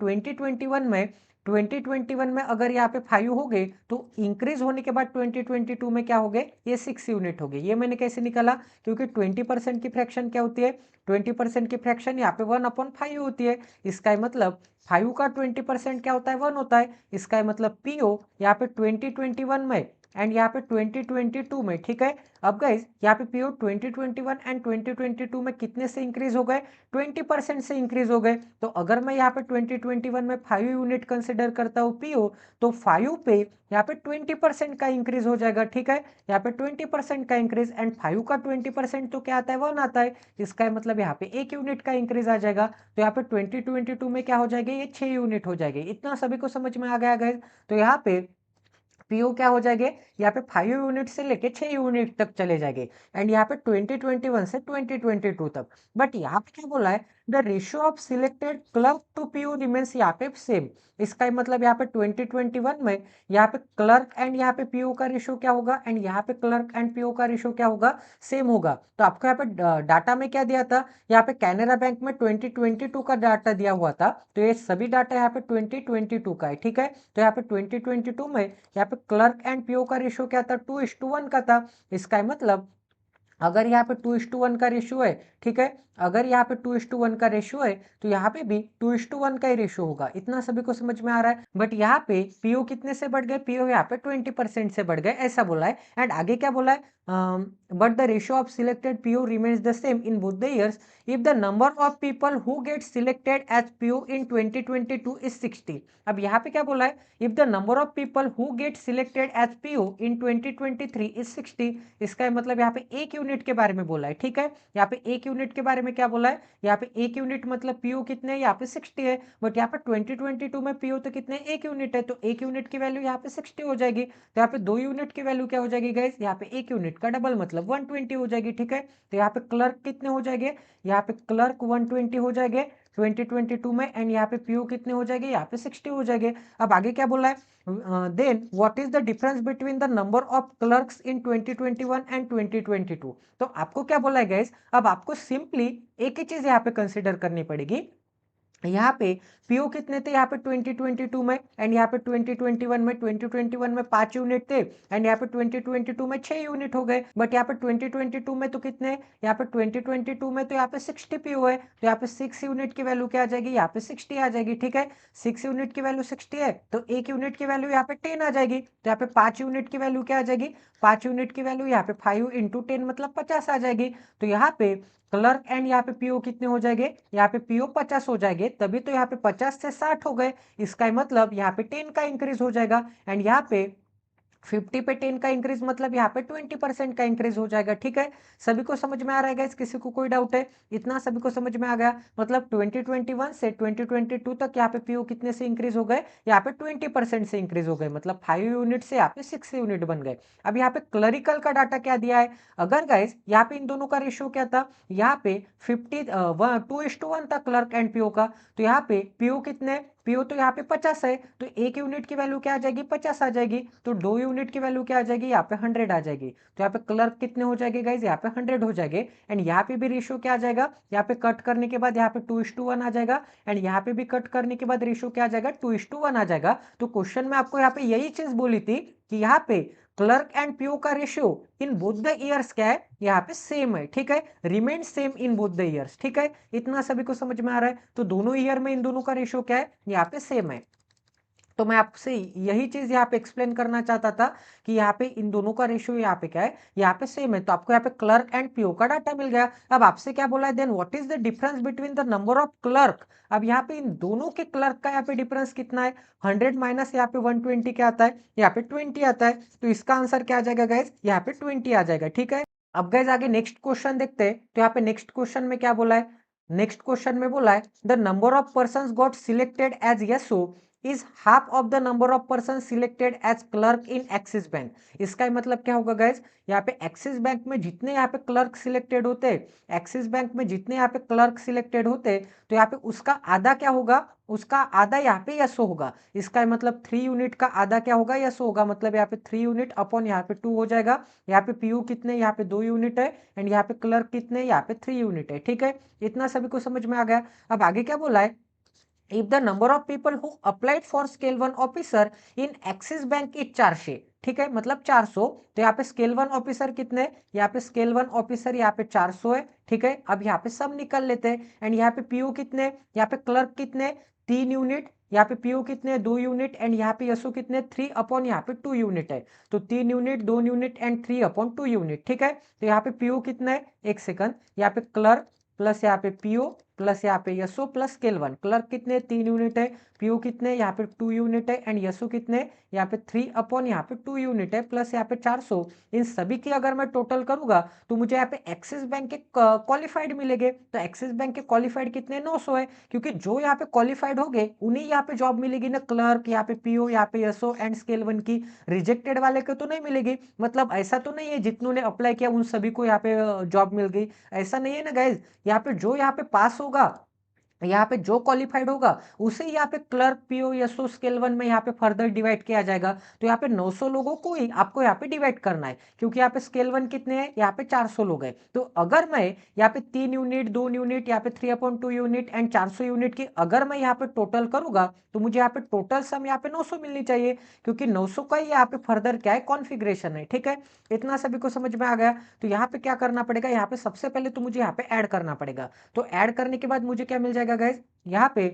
2021 में अगर यहाँ पे 5 हो गए तो इंक्रीज होने के बाद 2022 में क्या हो गए, ये 6 यूनिट हो गए। ये मैंने कैसे निकाला, क्योंकि 20% की फ्रैक्शन क्या होती है, 20% की फ्रैक्शन यहाँ पे 1/5 होती है। इसका मतलब 5 का 20% क्या होता है, 1 होता है। इसका मतलब पीओ यहाँ पे 2021 में एंड यहाँ पे 2022 में। ठीक है, अब गाइज यहाँ पे पीओ 2021 एंड 2022 में कितने से इंक्रीज हो गए, 20% से इंक्रीज हो गए। तो अगर मैं यहाँ पे 2021 में 5 यूनिट कंसिडर करता हूँ पीओ, तो 5 पे यहाँ पे 20% का इंक्रीज हो जाएगा। ठीक है, यहाँ पे 20% का इंक्रीज एंड 5 का 20% तो क्या आता है, 1 आता है। इसका मतलब यहाँ पे 1 यूनिट का इंक्रीज आ जाएगा। तो यहाँ पे 2022 में क्या हो जाएगा, ये 6 यूनिट हो जाएगी। इतना सभी को समझ में आ गया गाइस। तो यहाँ पे पीओ क्या हो जाएंगे, यहाँ पे 5 यूनिट से लेके 6 यूनिट तक चले जाएंगे एंड यहाँ पे 2021 से 2022 तक। बट यहाँ पे क्या बोला है, the ratio of selected clerk to PO remains यहाँ पे सेम। इसका मतलब यहाँ पे 2021 में यहाँ पे क्लर्क एंड यहाँ पे पीओ का रेशियो क्या होगा एंड यहाँ पे क्लर्क एंड पीओ का रेशियो क्या होगा, सेम होगा। तो आपको यहाँ पे डाटा में क्या दिया था, यहाँ पे कैनरा बैंक में 2022 का डाटा दिया हुआ था, तो ये सभी डाटा यहाँ पे 2022 का है। ठीक है, तो यहाँ पे 2022 में यहाँ पे क्लर्क एंड पीओ का रेशियो क्या था, 2:1 का था। इसका मतलब अगर यहाँ पे 2:1 का रेशियो है, ठीक है, अगर यहाँ पे 2:1 का रेशियो है तो यहाँ पे भी 2:1 का ही रेशियो होगा। इतना सभी को समझ में आ रहा है। बट यहाँ पे पीओ कितने से बढ़ गए, पीओ यहाँ पे 20% से बढ़ गए, ऐसा बोला है। एंड आगे क्या बोला है, but the ratio of selected PO remains the same in both the years if the number of people who get selected as PO in 2022 is 60। अब यहाँ पे क्या बोला है, if the number of people who get selected as PO in 2023 is 60। इसका मतलब यहाँ पे 1 यूनिट के बारे में बोला है। ठीक है, यहाँ पे 1 यूनिट के बारे में क्या बोला है, यहाँ पे 1 यूनिट मतलब पीओ कितने है, यहाँ पे 60 है। बट यहाँ पे 2022 में पीओ तो कितने, 1 यूनिट है, तो 1 यूनिट की वैल्यू यहाँ पे 60 हो जाएगी। तो यहाँ पे 2 यूनिट की वैल्यू क्या हो जाएगी गाइस, यहाँ पे 1 यूनिट का डबल मतलब 120 हो जाएगी। ठीक है, तो यहाँ पे क्लर्क कितने हो जाएंगे, यहाँ पे क्लर्क 120 हो जाएंगे 2022 में एंड यहाँ पे पीओ कितने हो जाएंगे, यहाँ पे 60 हो जाएंगे। अब आगे क्या बोला है, then what is the difference between the number of clerks in 2021 and 2022। तो आपको क्या बोला है गाइस, अब आपको सिंपली एक ही चीज यहाँ पे कंसिडर करनी पड़ेगी। यहाँ पे पीओ कितने थे यहाँ पे 2022 में, एंड यहाँ पे 2021 में, 2021 में 5 यूनिट थे, एंड यहाँ पे 2022 में 6 यूनिट हो गए। बट यहाँ पे 2022 में तो कितने, यहाँ पे 2022 में तो यहाँ पे 60 पीओ है, तो यहाँ पे 6 यूनिट की वैल्यू क्या आ जाएगी, यहाँ पे 60 आ जाएगी। ठीक है, 6 यूनिट की वैल्यू 60 है, तो 1 यूनिट की वैल्यू यहाँ पे 10 आ जाएगी। तो यहाँ पे 5 यूनिट की वैल्यू क्या आ जाएगी, 5 यूनिट की वैल्यू यहाँ पे 5 इंटू 10 मतलब 50 आ जाएगी। तो यहाँ पे क्लर्क एंड यहाँ पे पीओ कितने हो जाएंगे, यहाँ पे पीओ 50 हो जाएंगे, तभी तो यहाँ पे 50 से 60 हो गए। इसका मतलब यहाँ पे 10 का इंक्रीज हो जाएगा, एंड यहाँ पे 50 पे 10 का इंक्रीज मतलब यहाँ पे 20% का इंक्रीज हो जाएगा। ठीक है, सभी को समझ में आ रहा है गाइस, किसी को कोई डाउट है, इतना सभी को समझ में आ गया। मतलब 2021 से 2022 तक यहाँ पे पीओ कितने से इंक्रीज हो गए, यहाँ पे 20% से इंक्रीज हो गए, मतलब 5 यूनिट से यहाँ पे 6 यूनिट बन गए। अब यहाँ पे क्लरिकल का डाटा क्या दिया है, अगर गाइस यहाँ पे इन दोनों का रेशियो क्या था, यहाँ पे 2:1 था क्लर्क एंड पीओ का, तो यहाँ पे पीओ कितने, पीओ तो यहाँ पे 50 है, तो 1 यूनिट की वैल्यू क्या आ जाएगी, 50 आ जाएगी, तो 2 यूनिट की वैल्यू क्या आ जाएगी, यहाँ पे 100 आ जाएगी। तो यहाँ पे क्लर्क कितने हो जाएंगे गाइज, यहाँ पे 100 हो जाएंगे, एंड यहाँ पे भी रेशियो क्या आ जाएगा, यहाँ पे कट करने के बाद यहाँ पे 2:1 आ जाएगा, एंड यहाँ पे भी कट करने के बाद रेशियो क्या आ जाएगा, 2:1 आ जाएगा। तो क्वेश्चन में आपको यहाँ पे यही चीज बोली थी कि यहाँ पे क्लर्क एंड पीओ का ratio in both the years क्या है, यहाँ पे सेम है। ठीक है, remain same in both the years. ठीक है, इतना सभी को समझ में आ रहा है, तो दोनों ईयर में इन दोनों का रेशियो क्या है, यहाँ पे सेम है। तो मैं आपसे यही चीज यहाँ पे एक्सप्लेन करना चाहता था कि यहाँ पे इन दोनों का रेशियो यहाँ पे क्या है, यहाँ पे सेम है। तो आपको यहाँ पे क्लर्क एंड पीओ का डाटा मिल गया। अब आपसे क्या बोला है, then what is the difference between the number of clerk. अब यहाँ पे इन दोनों के क्लर्क का यहाँ पे डिफरेंस कितना है, 100 माइनस यहाँ पे 120 क्या आता है, यहाँ पे 20 आता है। तो इसका आंसर क्या आ जाएगा गाइज, यहाँ पे 20 आ जाएगा। ठीक है, अब गाइज आगे नेक्स्ट क्वेश्चन देखते हैं। तो यहाँ पे नेक्स्ट क्वेश्चन में क्या बोला है, नेक्स्ट क्वेश्चन में बोला है the number of person got selected as SO is half of the number of person selected as clerk in Axis bank. इसका मतलब क्या होगा गाइज, यहाँ पे एक्सिस बैंक में जितने यहाँ पे क्लर्क सिलेक्टेड होते हैं, एक्सिस बैंक में जितने यहाँ पे क्लर्क सिलेक्टेड होते हैं, तो यहाँ पे उसका आधा क्या होगा, उसका आधा यहाँ पे यसो होगा। इसका मतलब 3 यूनिट का आधा क्या होगा, यसो होगा, मतलब यहाँ पे 3 यूनिट अपॉन यहाँ पे 2 हो जाएगा। यहाँ पे पीयू कितने, यहाँ पे 2 यूनिट है, एंड यहाँ पे क्लर्क कितने, यहाँ पे 3 यूनिट है। ठीक है, इतना सभी को समझ में आ गया। अब आगे क्या बोला है, if the number of people who applied for scale 1 officer in Axis Bank is 400। ठीक है, मतलब 400, तो यहाँ पे स्केल 1 ऑफिसर कितने, यहाँ पे स्केल 1 ऑफिसर यहाँ पे 400 है। ठीक है, अब यहाँ पे सब निकल लेते हैं, एंड यहाँ पे पीओ कितने, यहाँ पे क्लर्क कितने, 3 यूनिट, यहाँ पे पीओ कितने, 2 यूनिट, एंड यहाँ पे यसो कितने, 3 अपॉन यहाँ पे 2 यूनिट है। तो 3 unit, 2 unit and 3 upon 2 unit. ठीक है, तो यहाँ पे पीओ कितना है, एक सेकंड, यहाँ पे क्लर्क प्लस यहाँ पे पीओ प्लस यहाँ पे यशो प्लस स्केल 1, क्लर्क कितने, 3 यूनिट है, पीओ कितने, यहाँ पे 2 यूनिट है, एंड यशो कितने, यहाँ पे 3 अपॉन यहाँ पे 2 यूनिट है, प्लस यहाँ पे 400। इन सभी की अगर मैं टोटल करूंगा तो मुझे यहाँ पे एक्सिस बैंक के क्वालिफाइड मिलेंगे। तो एक्सिस बैंक के क्वालिफाइड कितने, 900 है, क्योंकि जो यहाँ पे क्वालिफाइड हो गए उन्हीं यहाँ पे जॉब मिलेगी ना, क्लर्क, यहाँ पे पीओ, यहाँ पे यशो एंड स्केल 1 की। रिजेक्टेड वाले को तो नहीं मिलेगी, मतलब ऐसा तो नहीं है जितनों ने अप्लाई किया उन सभी को यहाँ पे जॉब मिल गई, ऐसा नहीं है ना गाइज। यहाँ पे जो यहाँ पे पास होगा, यहाँ पे जो क्वालिफाइड होगा उसे यहाँ पे क्लर्क, पीओ, एसओ स्केल 1 में यहाँ पे फर्दर डिवाइड किया जाएगा। तो यहाँ पे 900 लोगों को ही आपको यहाँ पे डिवाइड करना है, क्योंकि यहाँ पे स्केल 1 कितने हैं, यहाँ पे 400 लोग हैं। तो अगर मैं यहाँ पे 3 यूनिट, 2 यूनिट, यहाँ पे 3/2 यूनिट एंड 400 यूनिट की अगर मैं यहाँ पे टोटल करूंगा, तो मुझे यहाँ पे टोटल सम यहाँ पे 900 मिलनी चाहिए, क्योंकि 900 का ही यहाँ पे फर्दर क्या है, कॉन्फ़िगरेशन है। ठीक है, इतना सभी को समझ में आ गया। तो यहाँ पे क्या करना पड़ेगा, यहाँ पे सबसे पहले तो मुझे यहाँ पे ऐड करना पड़ेगा। तो ऐड करने के बाद मुझे क्या मिल जाएगा गाइज, यहाँ पे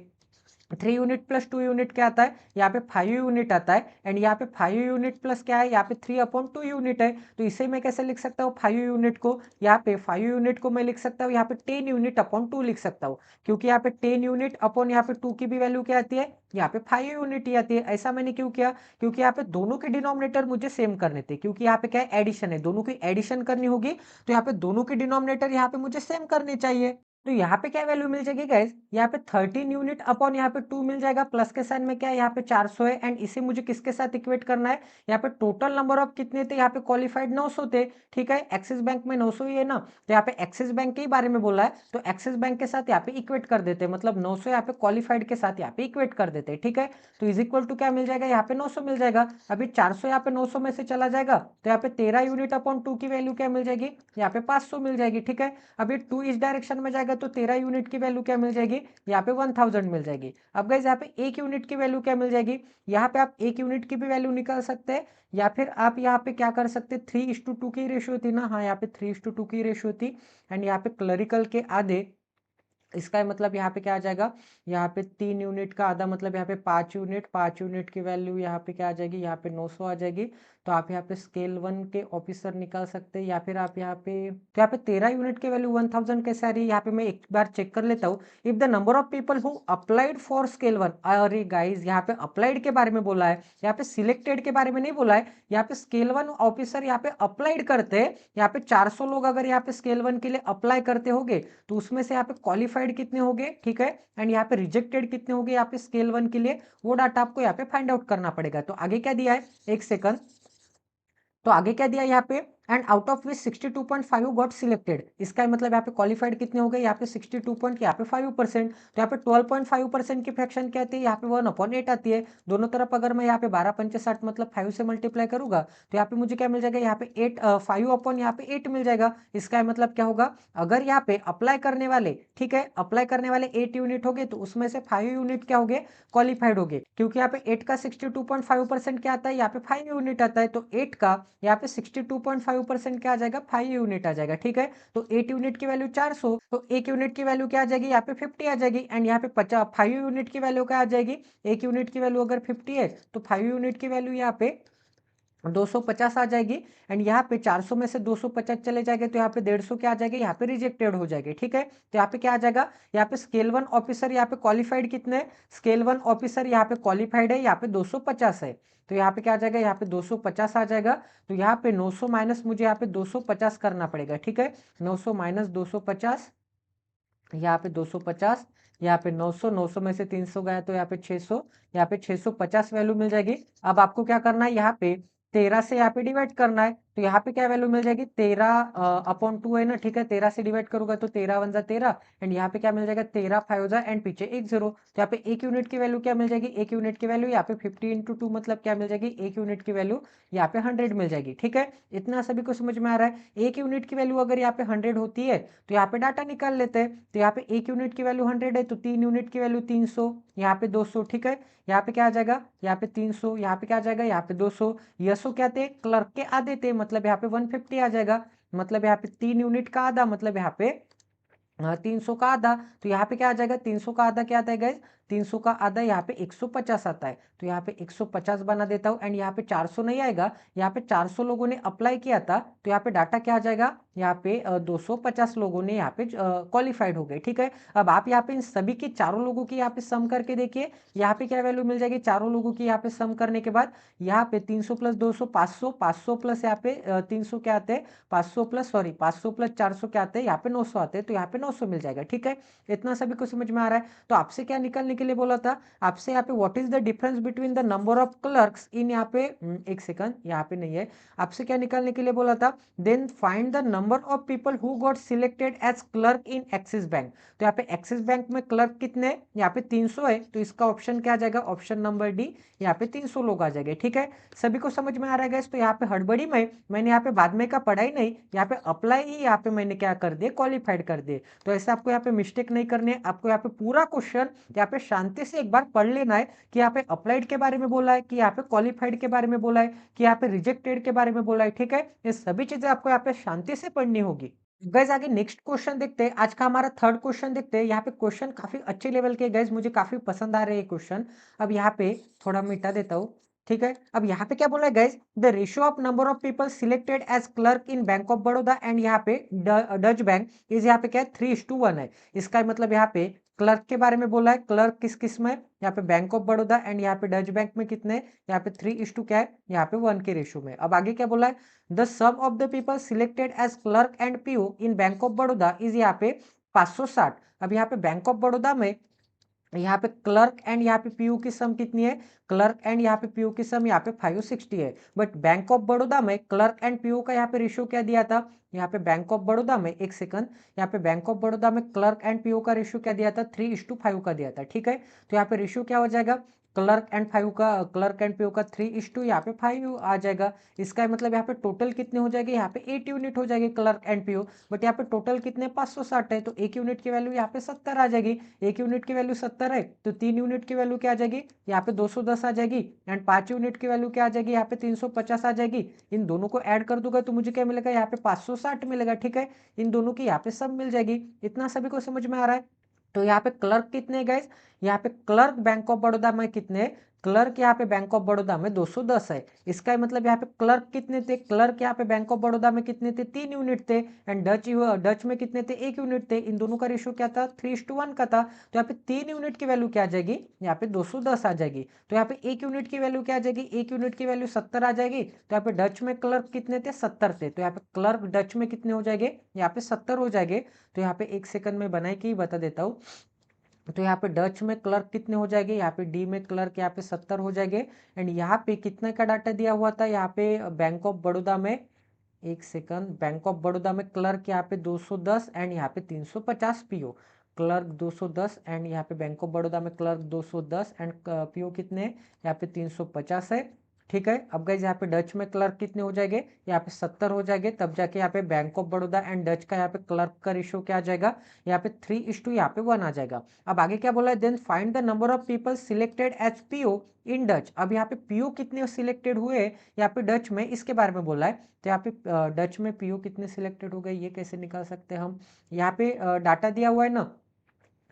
3 यूनिट प्लस 2 यूनिट क्या आता है, यहाँ पे 5 यूनिट आता है, एंड यहाँ पे 5 यूनिट प्लस क्या है, यहाँ पे 3/2 यूनिट है। तो इसे मैं कैसे लिख सकता हूँ, 5 यूनिट को, यहाँ पे 5 यूनिट को मैं लिख सकता हूँ यहाँ पे 10 यूनिट अपॉन 2 लिख सकता हूँ, क्योंकि यहाँ पे 10 यूनिट अपॉन यहाँ पे 2 की भी वैल्यू क्या आती है, यहाँ पे 5 यूनिट ही आती है। ऐसा मैंने क्यों किया, क्योंकि यहाँ पे दोनों के डिनोमिनेटर मुझे सेम करने थे, क्योंकि यहाँ पे क्या है, एडिशन है, दोनों की एडिशन करनी होगी, तो यहाँ पे दोनों के डिनोमिनेटर यहाँ पे मुझे सेम करने चाहिए। तो यहाँ पे क्या वैल्यू मिल जाएगी गाइस, यहाँ पे 13 यूनिट अपॉन यहाँ पे 2 मिल जाएगा, प्लस के साइन में क्या है, यहाँ पे 400 है, एंड इसे मुझे किसके साथ इक्वेट करना है, यहाँ पे टोटल नंबर ऑफ कितने थे, यहाँ पे क्वालिफाइड 900 थे। ठीक है, एक्सिस बैंक में 900 ही है ना, तो यहाँ पे एक्सिस बैंक के ही बारे में बोला है, तो एक्सिस बैंक के साथ यहाँ पे इक्वेट कर देते हैं, मतलब 900 यहाँ पे क्वालिफाइड के साथ यहाँ पे इक्वेट कर देते हैं। ठीक है, तो इज इक्वल टू क्या मिल जाएगा, यहाँ पे 900 मिल जाएगा। अभी 400 यहाँ पे 900 में से चला जाएगा, तो यहाँ पे 13 यूनिट अपॉन 2 की वैल्यू क्या मिल जाएगी, यहाँ पे 500 मिल जाएगी। ठीक है, अभी 2 इस डायरेक्शन में जाएगा जाएगा तो 13 यूनिट की वैल्यू क्या मिल जाएगी, यहाँ पे 1000 मिल जाएगी। अब गाइज यहाँ पे 1 यूनिट की वैल्यू क्या मिल जाएगी, यहाँ पे आप 1 यूनिट की भी वैल्यू निकाल सकते हैं, या फिर आप यहाँ पे क्या कर सकते हैं, 3:2 की रेशियो थी ना, हाँ यहाँ पे 3:2 की रेशियो थी। एंड यहाँ पे क्लरिकल के आधे, इसका मतलब यहाँ पे क्या आ जाएगा, यहाँ पे 3 यूनिट का आधा मतलब यहाँ पे 5 यूनिट, 5 यूनिट की वैल्यू यहाँ पे क्या आ जाएगी, यहाँ पे 900 आ जाएगी। तो आप यहाँ पे स्केल 1 के ऑफिसर निकाल सकते हैं, या फिर आप यहाँ पे, तो यहाँ पे 13 यूनिट की वैल्यू 1000 कैसे आ रही है, यहाँ पे मैं एक बार चेक कर लेता हूँ। If the number of people who applied for scale 1, अरे गाइज यहाँ पे अप्लाइड के बारे में बोला है, यहाँ पे सिलेक्टेड के बारे में नहीं बोला है। यहाँ पे स्केल 1 ऑफिसर यहाँ पे अप्लाइड करते हैं, यहाँ पे 400 लोग अगर यहाँ पे स्केल 1 के लिए अप्लाई करते होंगे, तो उसमें से यहाँ पे क्वालिफाइड कितने हो गए, ठीक है, एंड यहाँ पे रिजेक्टेड कितने हो गए यहाँ पे स्केल 1 के लिए, वो डाटा आपको यहाँ पे फाइंड आउट करना पड़ेगा। तो आगे क्या दिया है, एक सेकंड, तो आगे क्या दिया यहाँ पे, and out of which 62.5 got selected, इसका मतलब यहाँ पे क्वालिफाइड कितने हो गए, यहाँ पे 62 पॉइंट, यहाँ पे 5%, तो यहाँ पे 12.5% की फ्रैक्शन क्या आती है, यहाँ पे 1/8 आती है। दोनों तरफ अगर मैं यहाँ पे 12 पंचे 60 मतलब 5 से मल्टीप्लाई करूंगा, तो यहाँ पे मुझे क्या मिल जाएगा, यहाँ पे 8 5 अपॉन यहाँ पे 8 मिल जाएगा। इसका मतलब क्या होगा, अगर यहाँ पे अप्लाई करने वाले, ठीक है, अप्लाई करने वाले 8 यूनिट हो गए, तो उसमें से 5 यूनिट क्या हो गए, क्वालिफाइड हो गए, क्योंकि यहाँ पे 8 का 62.5% क्या आता है, यहाँ पे 5 यूनिट आता है, तो 8 का यहाँ पे 62.5% क्या आ जाएगा, 5 यूनिट आ जाएगा, ठीक है। तो 8 यूनिट की वैल्यू 400, तो 1 यूनिट की वैल्यू क्या आ जाएगी, यहाँ पे 50 आ जाएगी, एंड यहाँ पे 5 यूनिट की वैल्यू क्या आ जाएगी, 1 यूनिट की वैल्यू अगर 50 है, तो 5 यूनिट की वैल्यू यहाँ पे 250 आ जाएगी, एंड यहाँ पे 400 में से 250 चले जाएंगे, तो यहाँ पे 150 क्या आ जाएगी, यहाँ पे रिजेक्टेड हो जाएगी, ठीक है। तो यहाँ पे क्या आ जाएगा, यहाँ पे स्केल 1 ऑफिसर यहाँ पे क्वालिफाइड कितने, स्केल 1 ऑफिसर यहाँ पे क्वालिफाइड है, यहाँ पे 250 है, तो यहाँ पे क्या आ जाएगा, यहाँ पे 250 आ जाएगा। तो यहाँ पे 900 माइनस मुझे यहाँ पे 250 करना पड़ेगा, ठीक है, 900 माइनस 250, यहाँ पे 250, यहाँ पे 900, 900 में से 300 गया तो यहाँ पे 600, यहाँ पे 650 वैल्यू मिल जाएगी। अब आपको क्या करना है, यहाँ पे 13 से यहाँ पे डिवाइड करना है, तो यहाँ पे क्या वैल्यू मिल जाएगी, 13/2 है ना, ठीक है, 13 से डिवाइड करूंगा तो 13 × 1 = 13, एंड यहाँ पे क्या मिल जाएगा, 13 5 जा एंड पीछे एक जीरो, तो यहाँ पे 1 यूनिट की वैल्यू क्या मिल जाएगी, 1 यूनिट की वैल्यू यहाँ पे 50 × 2 मतलब क्या मिल जाएगी, 1 यूनिट की वैल्यू यहाँ पे 100 मिल जाएगी, ठीक है। इतना सभी को समझ में आ रहा है। 1 यूनिट की वैल्यू अगर यहाँ पे 100 होती है, तो यहाँ पे डाटा निकाल लेते हैं, तो यहाँ पे 1 यूनिट की वैल्यू 100 है, तो 3 यूनिट की वैल्यू 300, यहाँ पे 200, ठीक है, यहाँ पे क्या आ जाएगा, यहाँ पे 300, यहाँ पे क्या आ जाएगा, यहाँ पे 200, यशो क्या थे, क्लर्क के आधे थे, मतलब यहाँ पे 150 आ जाएगा, मतलब यहाँ पे 3 यूनिट का आधा, मतलब यहाँ पे 300 का आधा, तो यहाँ पे क्या आ जाएगा, 300 का आधा क्या आता है गाइज, 300 का आधा यहाँ पे 150 आता है, तो यहाँ पे 150 बना देता हूँ, एंड यहाँ पे 400 नहीं आएगा, यहाँ पे 400 लोगों ने अप्लाई किया था, तो यहाँ पे डाटा क्या आ जाएगा, यहाँ पे 250 लोगों ने यहाँ पे क्वालिफाइड हो गए, ठीक है। अब आप यहाँ पे इन सभी की, चारों लोगों की यहाँ पे सम करके देखिए, यहाँ पे क्या वैल्यू मिल जाएगी, चारों लोगों की यहाँ पे सम करने के बाद, यहाँ पे 300 + 200 500, 500 प्लस यहाँ पे 300 क्या आते हैं, 500 प्लस, सॉरी 500 + 400 क्या आते हैं, यहाँ पे 900 आते हैं, तो यहाँ पे 900 मिल जाएगा, ठीक है। इतना सभी को समझ में आ रहा है। तो आपसे क्या निकालने के लिए बोला था, आपसे यहाँ पे what is the difference between the number of clerks in, यहाँ पे एक सेकंड, यहाँ पे नहीं है, आपसे क्या निकालने के लिए बोला था, then find the number of people who got selected as clerk in Axis bank. तो यहाँ पे एक्सिस बैंक में क्लर्क कितने, यहाँ पे 300 है, तो इसका ऑप्शन क्या आ जाएगा, ऑप्शन नंबर डी, यहाँ पे 300 लोग आ जाएंगे, ठीक है। सभी को समझ में आ रहा है। तो यहाँ पे हड़बड़ी में मैंने यहाँ पे बाद में का पढ़ाई नहीं, यहाँ पे अप्लाई ही यहाँ पे मैंने क्या कर दिया, क्वालिफाइड कर दिए। तो ऐसे आपको यहाँ पे मिस्टेक नहीं करनी है, आपको यहाँ पे पूरा क्वेश्चन यहाँ पे शांति से एक बार पढ़ लेना है, कि यहाँ पे अप्लाइड के बारे में बोला है, कि यहाँ पे क्वालिफाइड के बारे में बोला है, कि यहाँ पे रिजेक्टेड के बारे में बोला है, ठीक है। ये सभी चीजें आपको यहाँ पे शांति से पढ़नी होगी। गैस आगे नेक्स्ट क्वेश्चन देखते हैं, आज का हमारा थर्ड क्वेश्चन देखते हैं। यहाँ पे क्वेश्चन काफी अच्छे लेवल के गैस, मुझे काफी पसंद आ रहे हैं क्वेश्चन। अब यहाँ पे थोड़ा मिटा देता हूँ, ठीक है। अब यहाँ पे क्या बोला है guys, the ratio of number of people selected as clerk in bank of Baroda and यहाँ पे डच बैंक इज, यहाँ पे क्या है 3:1 है। इसका मतलब यहाँ पे क्लर्क के बारे में बोला है, क्लर्क किस किस में, यहाँ पे बैंक ऑफ बड़ौदा एंड यहाँ पे डच बैंक में कितने, यहाँ पे 3:2 क्या है, यहाँ पे 1 के रेशियो में। अब आगे क्या बोला है, the sum of the people selected as clerk and PO in bank of Baroda is, यहाँ पे 560। अब यहाँ पे बैंक ऑफ बड़ौदा में यहाँ पे क्लर्क एंड यहाँ पे पीयू की सम कितनी है, क्लर्क एंड यहाँ पे पीयू की सम यहाँ पे 560 है। बट बैंक ऑफ बड़ौदा में क्लर्क एंड पीयू का यहाँ पे रेशियो क्या दिया था, यहाँ पे बैंक ऑफ बड़ौदा में, एक सेकंड, यहाँ पे बैंक ऑफ बड़ौदा में क्लर्क एंड पीयू का रेशियो क्या दिया था, 3:5 का दिया था, ठीक है। तो यहाँ पे रेशियो क्या हो जाएगा, क्लर्क एंड पीओ का 3:2, यहाँ पे 5 आ जाएगा। इसका मतलब यहाँ पे टोटल कितने हो जाएंगे, यहाँ पे 8 यूनिट हो जाएगी क्लर्क एंड पीओ, बट यहाँ पे टोटल कितने 560 है, तो 1 यूनिट की वैल्यू यहाँ पे 70 आ जाएगी। 1 यूनिट की वैल्यू 70 है तो 3 यूनिट की वैल्यू क्या आ जाएगी, यहाँ पे 210 आ जाएगी, एंड 5 यूनिट की वैल्यू क्या आ जाएगी, यहाँ पे 350 आ जाएगी। इन दोनों को ऐड कर दूंगा तो मुझे क्या मिलेगा, यहाँ पे 560 मिलेगा। ठीक है, इन दोनों की यहाँ पे सब मिल जाएगी। इतना सभी को समझ में आ रहा है। तो यहाँ पे क्लर्क कितने गाइस, यहाँ पे क्लर्क बैंक ऑफ बड़ौदा में कितने, क्लर्क यहाँ पे बैंक ऑफ बड़ौदा में 210 है। इसका मतलब यहाँ पे क्लर्क कितने थे, क्लर्क यहाँ पे बैंक ऑफ बड़ौदा में कितने थे, 3 यूनिट थे, एंड डच में कितने थे, 1 यूनिट थे। इन दोनों का रेशियो क्या था, 3:1 का था। तो यहाँ पे 3 यूनिट की वैल्यू क्या आ जाएगी, यहाँ पे 210 आ जाएगी। तो यहाँ पे 1 यूनिट की वैल्यू क्या आ जाएगी, 1 यूनिट की वैल्यू 70 आ जाएगी। तो यहाँ पे डच में क्लर्क कितने थे, 70 थे, तो यहाँ पे क्लर्क डच में कितने हो जाएंगे, यहाँ पे 70 हो जाएंगे। तो यहाँ पे 1 सेकंड में बनाई के ही बता देता हूँ। तो यहाँ पे डच में क्लर्क कितने हो जाएंगे, यहाँ पे डी में क्लर्क यहाँ पे 70 हो जाएंगे। एंड यहाँ पे कितने का डाटा दिया हुआ था, यहाँ पे बैंक ऑफ बड़ौदा में, 1 सेकंड, बैंक ऑफ बड़ौदा में क्लर्क यहाँ पे 210 एंड यहाँ पे 350 पीओ, क्लर्क 210 एंड यहाँ पे बैंक ऑफ बड़ौदा में क्लर्क 210 एंड पीओ कितने हैं, यहाँ पे 350 है। ठीक है, अब गाइस यहाँ पे डच में क्लर्क कितने हो जाएंगे, यहाँ पे 70 हो जाएंगे, तब जाके यहाँ पे bank of Baroda and Dutch का यहाँ पे क्लर्क का रेशियो क्या आ जाएगा, यहाँ पे 3:1 यहाँ पे 1 आ जाएगा। अब आगे क्या बोला है, then find the number of people selected as PO in Deutsche. अब यहाँ पे पीओ कितने सिलेक्टेड हुए यहाँ पे डच में, इसके बारे में बोला है। तो यहाँ पे डच में पीओ कितने सिलेक्टेड हो गए, ये कैसे निकाल सकते हैं हम, यहाँ पे डाटा दिया हुआ है ना,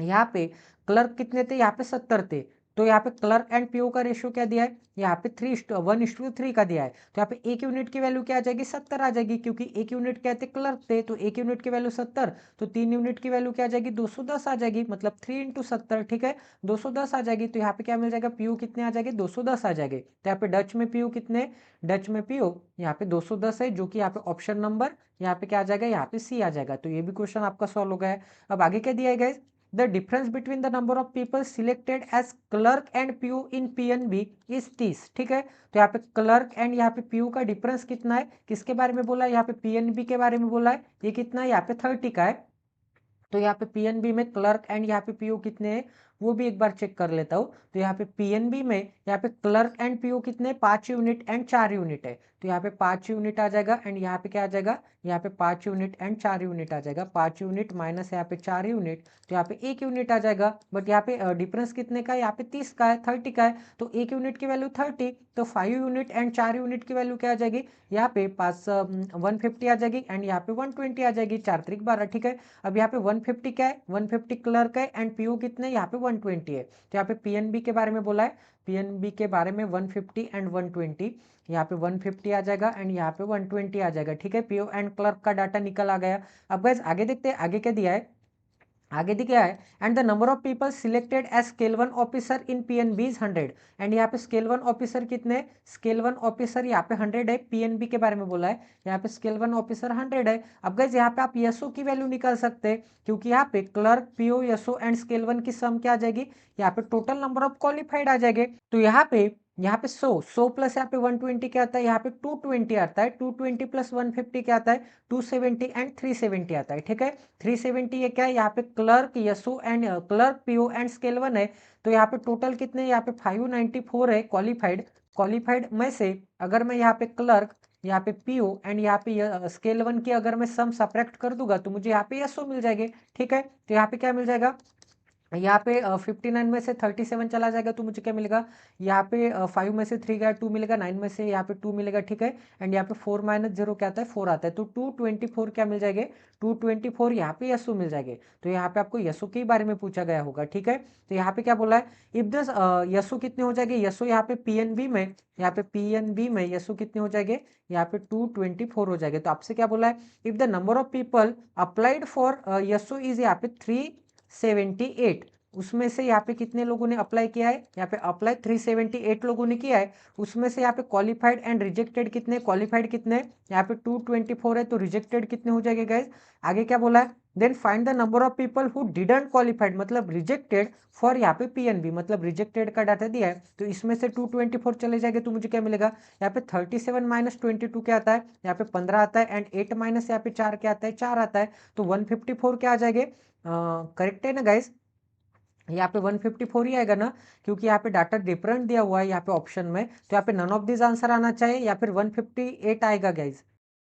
यहाँ पे क्लर्क कितने थे, यहाँ पे 70 थे। तो यहाँ पे क्लर्क एंड पीओ का रेशियो क्या दिया है, यहाँ पे 1:3 का दिया है। तो यहाँ पे 1 यूनिट की वैल्यू क्या आ जाएगी, 70 आ जाएगी, क्योंकि 1 यूनिट क्या थे, क्लर्क थे, तो 1 यूनिट की वैल्यू 70, तो 3 यूनिट की वैल्यू क्या आ जाएगी, 210 आ जाएगी, मतलब 3 × 70। ठीक है, 210 आ जाएगी। तो यहाँ पे क्या मिल जाएगा, पीओ कितने आ जाएंगे, 210 आ जाएंगे। तो यहाँ पे डच में पीओ कितने, डच में पीओ यहाँ पे 210 है, जो कि यहाँ पे ऑप्शन नंबर यहाँ पे क्या आ जाएगा, यहाँ पे सी आ जाएगा। तो ये भी क्वेश्चन आपका सॉल्व हो गया है। अब आगे क्या दिया है guys, the difference between the number of people selected as clerk and PO in PNB is 30। ठीक है, तो यहाँ पे क्लर्क एंड यहाँ पे पीओ का डिफरेंस कितना है, किसके बारे में बोला है, यहाँ पे पीएनबी के बारे में बोला है, ये कितना है, यहाँ पे 30 का है। तो यहाँ पे पीएनबी में क्लर्क एंड यहाँ पे पीओ कितने हैं, वो भी एक बार चेक कर लेता हूँ। तो यहाँ पे पीएनबी में यहाँ पे क्लर्क एंड पीओ कितने, 5 यूनिट एंड 4 यूनिट है। तो यहाँ पे 5 यूनिट आ जाएगा, एंड यहाँ पे क्या आ जाएगा, यहाँ पे 5 यूनिट एंड 4 यूनिट आ जाएगा। 5 यूनिट माइनस यहाँ पे 4 यूनिट, तो यहाँ पे 1 यूनिट आ जाएगा। बट यहाँ पे डिफरेंस कितने का है, यहाँ पे 30 का है, 30 का है। तो 1 यूनिट की वैल्यू 30, तो 5 यूनिट एंड 4 यूनिट की वैल्यू क्या आ जाएगी, यहाँ पे 150 आ जाएगी, एंड यहाँ पे 120 आ जाएगी, 4×3 = 12। ठीक है, अब यहाँ पे 150 क्या है, 150 क्लर्क है, एंड पीओ कितने, यहाँ पे 120 है। तो यहाँ पे पीएनबी के बारे में बोला है, पीएनबी के बारे में 150 एंड 120, यहाँ पे 150 आ जाएगा एंड यहाँ पे 120 आ जाएगा। ठीक है, पीओ एंड क्लर्क का डाटा निकल आ गया। अब गाइस आगे देखते हैं, आगे क्या दिया है, आगे दी क्या है, and the number of people selected as scale 1 officer in PNB is 100। And यहाँ पे स्केल 1 ऑफिसर कितने, स्केल 1 ऑफिसर यहाँ पे 100 है, पीएनबी के बारे में बोला है, यहाँ पे स्केल 1 ऑफिसर 100 है। अब गाइस यहाँ पे आप यसओ की वैल्यू निकाल सकते हैं, क्योंकि यहाँ पे क्लर्क पीओ यसओ एंड स्केल 1 की सम क्या आ जाएगी, यहाँ पे टोटल नंबर ऑफ क्वालिफाइड आ जाएंगे। तो यहाँ पे 100 प्लस यहाँ पे 120 क्या आता है, यहाँ पे 220 आता है, 220 प्लस 150 क्या आता है, 270 एंड 370 आता है। ठीक है, 370 ये क्या है, यहाँ पे clerk Yesso and clerk PO and scale 1 है। तो यहाँ पे टोटल कितने, यहाँ पे 594 है क्वालिफाइड, क्वालिफाइड में से अगर मैं यहाँ पे क्लर्क, यहाँ पे पीओ एंड यहाँ पे स्केल 1 की अगर मैं सम सब्ट्रैक्ट कर दूंगा तो मुझे यहाँ पे यसो मिल जाएंगे। ठीक है, तो यहाँ पे क्या मिल जाएगा, यहाँ पे 59 में से 37 चला जाएगा तो मुझे क्या मिलेगा, यहाँ पे 5 में से 3 गया 2 मिलेगा, 9 में से यहाँ पे 2 मिलेगा। ठीक है, एंड यहाँ पे 4 - 0 क्या आता है, 4 आता है, तो 224 क्या मिल जाएंगे, 224 यहाँ पे यसु मिल जाएंगे। तो यहाँ पे आपको यसु के बारे में पूछा गया होगा। ठीक है, तो यहाँ पे क्या बोला है, इफ दस यसु कितने हो जाएंगे, यसु यहाँ पे पीएनबी में, यहाँ पे पीएनबी में यसु कितने हो जाएंगे, यहाँ पे 224 हो जाएंगे। तो आपसे क्या बोला है, if the number of people applied for SO is यहाँ पे 378, उसमें से यहाँ पे कितने लोगों ने अप्लाई किया है, यहाँ पे अप्लाई 378 लोगों ने किया है। उसमें से यहाँ पे क्वालिफाइड एंड रिजेक्टेड कितने, क्वालिफाइड कितने, यहाँ पे 224 है, तो रिजेक्टेड कितने हो जाएंगे गाइज। आगे क्या बोला है, then find the number of people who didn't qualified, मतलब रिजेक्टेड फॉर यहाँ पे पीएनबी, मतलब रिजेक्टेड का डाटा दिया है। तो इसमें से 224 चले जाएंगे तो मुझे क्या मिलेगा, यहाँ पे 37 - 22 क्या आता है, यहाँ पे 15 आता है, एंड 8 माइनस यहाँ पे 4 क्या आता है, 4 आता है, तो 154 क्या आ जाएंगे, करेक्ट है ना गाइज। यहाँ पे 154 ही आएगा ना, क्योंकि यहाँ पे डाटा डिफरेंट दिया हुआ है यहाँ पे ऑप्शन में, तो यहाँ पे नन ऑफ दिस आंसर आना चाहिए या फिर 158 आएगा गाइज।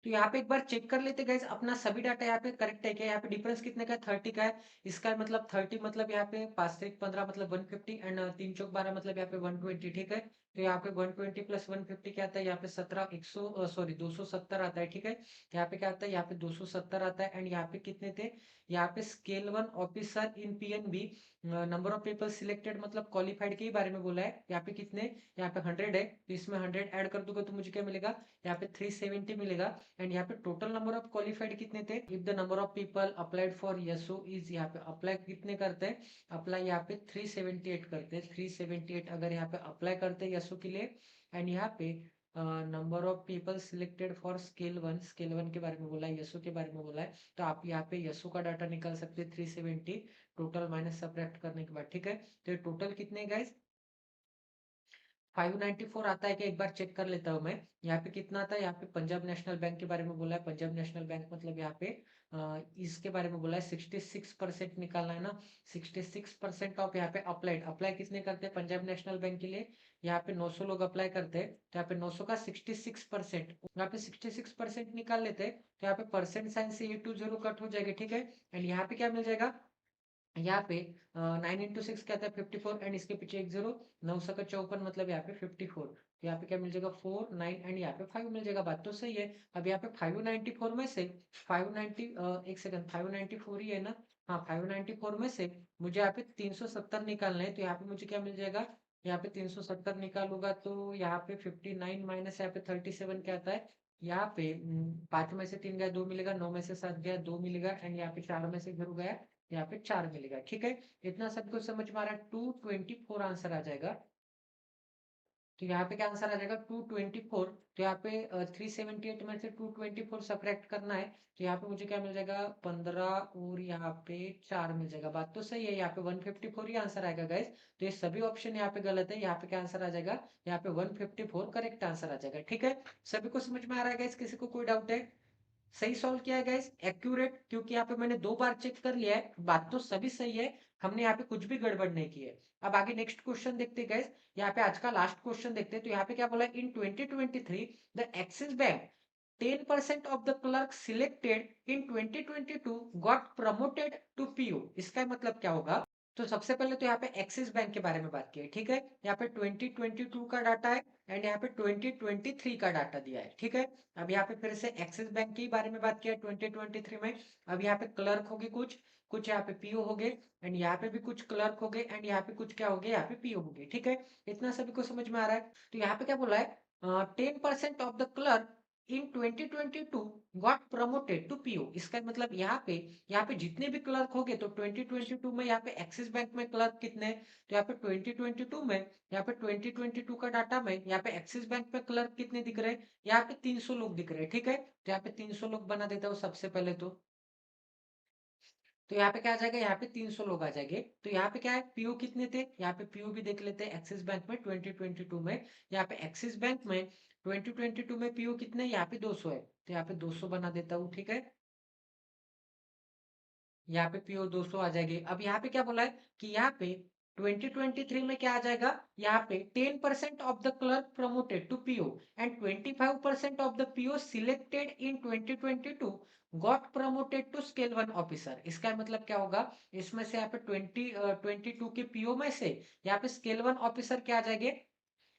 तो यहाँ पे एक बार चेक कर लेते गाइज, अपना सभी डाटा यहाँ पे करेक्ट है क्या। यहाँ पे डिफरेंस कितने का है, 30 का है। इसका मतलब 30 मतलब यहाँ पे 5 से 15 मतलब 150 एंड 3 चौक 12 मतलब यहाँ पे 120, ठीक है। तो यहाँ पे 120 प्लस 150 क्या आता है, यहाँ पे 17 100 सॉरी 270 आता है, ठीक है। यहाँ पे क्या आता है, यहाँ पे 270 आता है। एंड यहाँ पे कितने थे, यहाँ पे scale 1 officer in PNB, number of people selected मतलब क्वालिफाइड के ही बारे में बोला है। यहाँ पे कितने, यहाँ पे 100 है, तो इसमें 100 ऐड कर दूंगा तो मुझे क्या मिलेगा, यहाँ पे 370 मिलेगा। एंड यहाँ पे टोटल नंबर ऑफ क्वालिफाइड कितने थे, if the number of people applied for Yesso is, यहाँ पे अप्लाई कितने करते हैं, अप्लाई यहाँ पे 378 करते हैं, 378 अगर यहाँ पे अप्लाई करते हैं यसो के लिए। एंड यहाँ पे number of people selected for scale 1 के बारे में बोला है, यशु के बारे में बोला है। तो आप यहाँ पे यशु का डाटा निकाल सकते हैं 370 टोटल माइनस सब्ट्रैक्ट करने के बाद, ठीक है। तो ये टोटल कितने गाइस 594 आता है कि एक बार चेक कर लेता हूँ मैं। यहाँ पे कितना आता है, यहाँ पे पंजाब नेशनल बैंक के बारे में बोला है। पंजाब नेशनल बैंक मतलब यहाँ पे इसके बारे में बोला है 66% निकालना है ना। 66% ऑफ यहाँ पे अप्लाइड, अप्लाई किसने करते हैं, पंजाब नेशनल बैंक के लिए यहाँ पे 900 लोग अप्लाई करते हैं। तो यहाँ पे 900 का 66%, यहाँ पे 66% निकाल लेते हैं। तो यहाँ पे परसेंट साइन से ये 20 कट हो जाएगा, ठीक है। एंड यहाँ पे क्या मिल जाएगा, यहाँ पे 9 into 6 क्या था 54 एंड इसके पीछे एक जीरो, 9 का 54 मतलब यहाँ पे 54। तो यहाँ पे क्या मिल जाएगा 4 9 एंड यहाँ पे 5 मिल जाएगा, बात तो सही है। अब यहाँ पे 594 में से 590 एक सेकंड 594 ही है ना, हाँ 594 में से मुझे यहाँ पे 370 निकालना है। तो यहाँ पे मुझे क्या मिल जाएगा, यहाँ पे 370 निकालूंगा तो यहाँ पे 59 माइनस यहाँ पे 37 क्या आता है, यहाँ पे 5 में से 3 गया 2 मिलेगा, 9 में से 7 गया 2 मिलेगा एंड यहाँ पे 4 में से 0 गया, यहाँ पे 4 मिलेगा, ठीक है। इतना सब कुछ समझ में आ रहा है, 224 आंसर आ जाएगा। तो यहाँ पे क्या आंसर आ जाएगा 224। तो यहाँ पे 378 में से 224 सब्ट्रैक्ट करना है। तो यहाँ पे मुझे क्या मिल जाएगा 15 और यहाँ पे 4 मिल जाएगा, बात तो सही है। यहाँ पे 154 ही आंसर आएगा गाइस। तो ये सभी ऑप्शन यहाँ पे गलत है, यहाँ पे क्या आंसर आ जाएगा, यहाँ पे 154 करेक्ट आंसर आ जाएगा, ठीक है। सभी को समझ में आ रहा है गाइस, किसी को कोई डाउट है। सही सॉल्व किया है गाइस, एक्यूरेट, क्योंकि यहाँ पे मैंने 2 बार चेक कर लिया है, बात तो सभी सही है। हमने यहाँ पे कुछ भी गड़बड़ नहीं की है। अब आगे नेक्स्ट क्वेश्चन देखते हैं गाइस। यहाँ पे आज का लास्ट क्वेश्चन देखते हैं। तो यहाँ पे क्या बोला है, इन 2023 the axis bank 10% of the clerk selected in 2022 got promoted to PO। इसका मतलब क्या होगा, तो सबसे पहले तो यहाँ पे एक्सिस बैंक के बारे में बात की है, ठीक है। यहाँ पे 2022 का डाटा है एंड यहाँ पे 2023 का डाटा दिया है, ठीक है। अब यहाँ पे फिर से एक्सिस बैंक के बारे में बात किया है 2023 में। अब यहाँ पे क्लर्क हो गए कुछ, कुछ यहाँ पे पीओ हो गए एंड यहाँ पे भी कुछ क्लर्क हो गए एंड यहाँ पे कुछ क्या हो गया, यहाँ पे पीओ हो गए, ठीक है। इतना सभी को समझ में आ रहा है। तो यहाँ पे क्या बोला है, 10% of the clerk in 2022 got promoted to PO. इसका मतलब यहाँ पे जितने भी क्लर्क हो गए, तो 2022 में यहाँ पे एक्सिस बैंक में क्लर्क कितने, तो यहाँ पे 2022 में, यहाँ पे 2022 का डाटा में यहाँ पे एक्सिस बैंक में क्लर्क कितने दिख रहे हैं, यहाँ पे 300 लोग दिख रहे हैं, ठीक है। तो यहाँ पे 300 लोग बना देता हूँ सबसे पहले तो यहाँ पे क्या आ जाएगा, यहाँ पे 300 लोग आ जाएंगे। तो यहाँ पे क्या है, पीओ कितने थे, यहाँ पे पीओ भी देख लेते हैं एक्सिस बैंक में 2022 में। यहाँ पे एक्सिस बैंक में 2022 में पीओ कितने, यहाँ पे 200 है, तो यहाँ पे 200 बना देता हूँ, ठीक है। यहाँ पे पीओ 200 आ जाएगी। अब यहाँ पे क्या बोला है कि यहाँ पे 2023 में क्या आ जाएगा, यहाँ पे 10% of the clerk promoted to PO and 25% of the PO selected in 2022 got promoted to scale 1 officer. इसका मतलब क्या होगा, इसमें से यहाँ पे 22 के पीओ में से यहाँ पे स्केल 1 ऑफिसर क्या आ जाएंगे,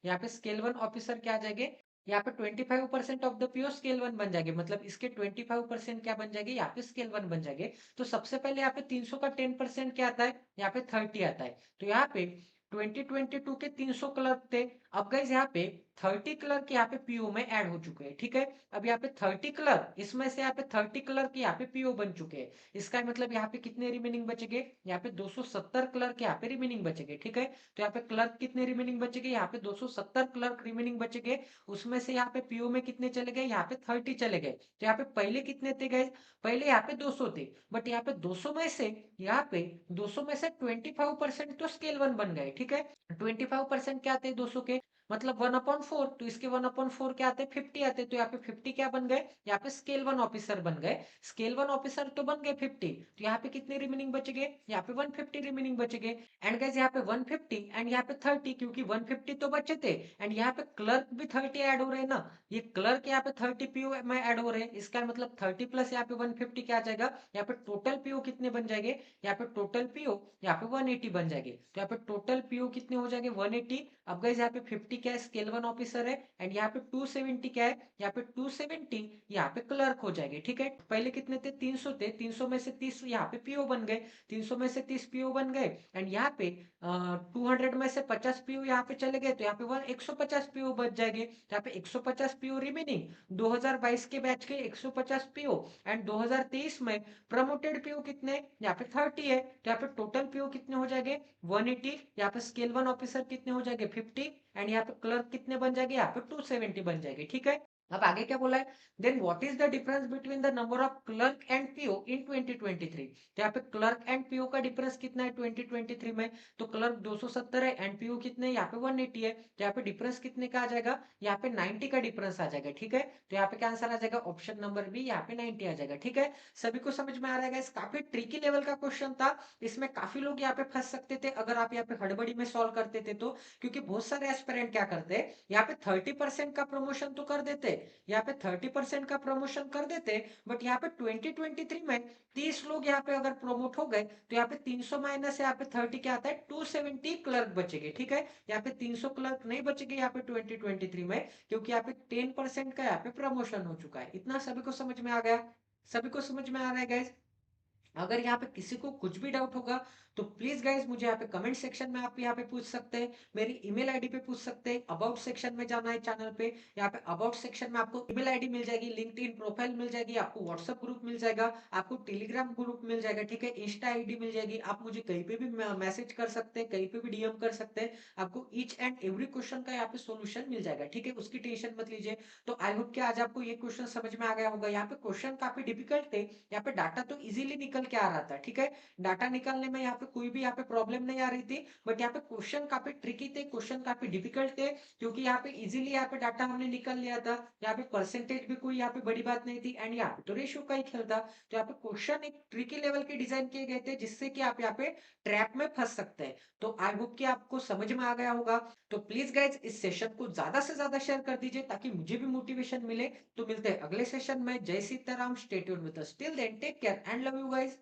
यहाँ पे स्केल 1 ऑफिसर क्या आ जाएंगे, यहाँ पे 25% ऑफ द पीओ स्केल 1 बन जाएंगे, मतलब इसके 25% क्या बन जाएंगे, यहाँ पे स्केल 1 बन जाएंगे। तो सबसे पहले यहाँ पे 300 का 10% क्या आता है, यहाँ पे 30 आता है। तो यहाँ पे 2022 के 300 क्लर्क थे। अब गाइस यहाँ पे 30 क्लर्क यहाँ पे पीओ में ऐड हो चुके हैं, ठीक है। अब यहाँ पे 30 क्लर्क, इसमें से यहाँ पे 30 क्लर्क यहाँ पे पीओ बन चुके हैं। इसका मतलब यहाँ पे कितने रिमेनिंग बचेंगे, यहाँ पे 270 क्लर्क यहाँ पे रिमेनिंग बचेंगे, ठीक है। तो यहाँ पे क्लर्क कितने रिमेनिंग बचेंगे, यहाँ पे 270 क्लर्क रिमेनिंग बचेंगे। उसमें से यहाँ पे पीओ में कितने चले गए, यहाँ पे 30 चले गए। तो यहाँ पे पहले कितने थे गए, पहले यहाँ पे 200 थे, बट यहाँ पे 200 में से, यहाँ पे 200 में से 25% तो स्केल 1 बन गए, ठीक है। 25% क्या थे 200 के, मतलब 1/4, तो इसके 1/4 क्या आते हैं, 50 आते हैं, तो यहाँ पे 50 क्या बन गए, यहाँ पे स्केल वन ऑफिसर बन गए। स्केल वन ऑफिसर तो बन गए 50, तो यहाँ पे कितने रिमेनिंग बच गए, यहाँ पे 150 रिमेनिंग बच गए। एंड गाइस यहाँ पे 150 एंड यहाँ पे 30, क्योंकि 150 तो बचे थे, एंड यहाँ पे क्लर्क भी 30 ऐड हो रहे हैं ना, ये क्लर्क यहाँ पे 30 पीओ में ऐड हो रहे हैं, इसका मतलब 30 प्लस यहाँ पे 150 क्या आ जाएगा, यहाँ पे टोटल पीओ कितने बन जाएंगे, यहाँ पे टोटल पीओ यहाँ पे 180 बन जाएंगे। तो यहाँ पे टोटल पीओ कितने हो जाएंगे, 180। अब गाइस यहाँ पे 50 क्या है, स्केल वन ऑफिसर है, एंड यहाँ पे 270 क्या है, यहाँ पे 270 यहाँ पे क्लर्क हो जाएंगे। ठीक है, पहले कितने थे, 300 थे, 300 में से 30 यहाँ पे पीओ बन गए, 300 में से 30 पीओ बन गए, एंड यहाँ पे 200 में से 50 पीओ यहाँ पे चले गए, तो यहाँ पे 150 पीओ बच जाएंगे। तो यहाँ पे 150 पीओ रिमेनिंग, 2022 के बैच के 150 पीओ, एंड 2023 में प्रमोटेड पीओ कितने, यहाँ पे 30 है, तो यहाँ पे टोटल पीओ कितने हो जाएंगे, 180। यहाँ पे स्केल वन ऑफिसर कितने हो जाएंगे, 50, एंड यहाँ पे क्लर्क कितने बन जाएंगे, यहाँ पे 270 बन जाएंगे। ठीक है, अब आगे क्या बोला है, then what is the difference between the number of clerk and PO in 2023। तो यहाँ पे क्लर्क एंड पीओ का डिफरेंस कितना है 2023 में, तो क्लर्क 270 है एंड पीओ कितने, यहाँ पे 180 है, तो यहाँ पे डिफरेंस कितने का आ जाएगा, यहाँ पे 90 का डिफरेंस आ जाएगा। ठीक है, तो यहाँ पे क्या आंसर आ जाएगा, ऑप्शन नंबर बी, यहाँ पे 90 आ जाएगा। ठीक है, सभी को समझ में आ रहा है guys? काफी ट्रिकी लेवल का क्वेश्चन था, इसमें काफी लोग यहाँ पे फंस सकते थे अगर आप यहाँ पे हड़बड़ी में सॉल्व करते थे तो, क्योंकि बहुत सारे एस्पिरेंट क्या करते हैं, यहाँ पे 30% का प्रमोशन तो कर देते, यहाँ पे 30% का प्रमोशन कर देते, बट यहाँ पे 2023 में 30 लोग यहाँ पे अगर प्रमोट हो गए, तो यहाँ पे 300 माइनस यहाँ पे 30 क्या आता है, 270 क्लर्क बचेंगे। ठीक है, यहाँ पे 300 क्लर्क नहीं बचेंगे यहाँ पे 2023 में, क्योंकि यहाँ पे 10% का यहाँ पे प्रमोशन हो चुका है। इतना सभी को समझ में आ गया, सभी को समझ में आ रहा है गाइस? अगर यहाँ पे किसी को कुछ भी डाउट होगा तो प्लीज गाइज मुझे यहाँ पे कमेंट सेक्शन में आप यहाँ पे पूछ सकते हैं, मेरी ईमेल आईडी पे पूछ सकते हैं, अबाउट सेक्शन में जाना है चैनल पे, यहाँ पे अबाउट सेक्शन में आपको ईमेल आईडी मिल जाएगी, लिंक्डइन प्रोफाइल मिल जाएगी, आपको व्हाट्सएप ग्रुप मिल जाएगा, आपको टेलीग्राम ग्रुप मिल जाएगा। ठीक है, इंस्टा आईडी मिल जाएगी, आप मुझे कहीं पे भी मैसेज कर सकते हैं, कहीं पे भी डीएम कर सकते हैं, आपको ईच एंड एवरी क्वेश्चन का यहाँ पे सोल्यूशन मिल जाएगा। ठीक है, उसकी टेंशन मत लीजिए। तो आई होप कि आज आपको ये क्वेश्चन समझ में आ गया होगा। यहाँ पे क्वेश्चन काफी डिफिकल्ट थे, यहाँ पे डाटा तो इजीली निकल के आ रहा था। ठीक है, डाटा निकालने में यहाँ पे कोई भी यहाँ पे प्रॉब्लम नहीं आ रही थी, बट यहाँ पे क्वेश्चन काफी ट्रिकी थे, क्वेश्चन काफी डिफिकल्ट थे, क्योंकि यहाँ पे इजीली यहाँ पे डाटा हमने निकाल लिया था, यहाँ पे परसेंटेज भी कोई यहाँ पे बड़ी बात नहीं थी, एंड यहाँ पे तो रेशियो का ही खेल था। तो यहाँ पे क्वेश्चन एक ट्रिकी लेवल के डिजाइन किए गए थे, जिससे कि आप यहाँ पे ट्रैप में फंस सकते हैं। तो आई होप कि आपको समझ में आ गया होगा। तो प्लीज गाइज इस सेशन को ज्यादा से ज्यादा शेयर कर दीजिए, ताकि मुझे भी मोटिवेशन मिले। तो मिलते हैं अगले सेशन में। जय Sitaram, stay tuned with us, till then take care and love you guys.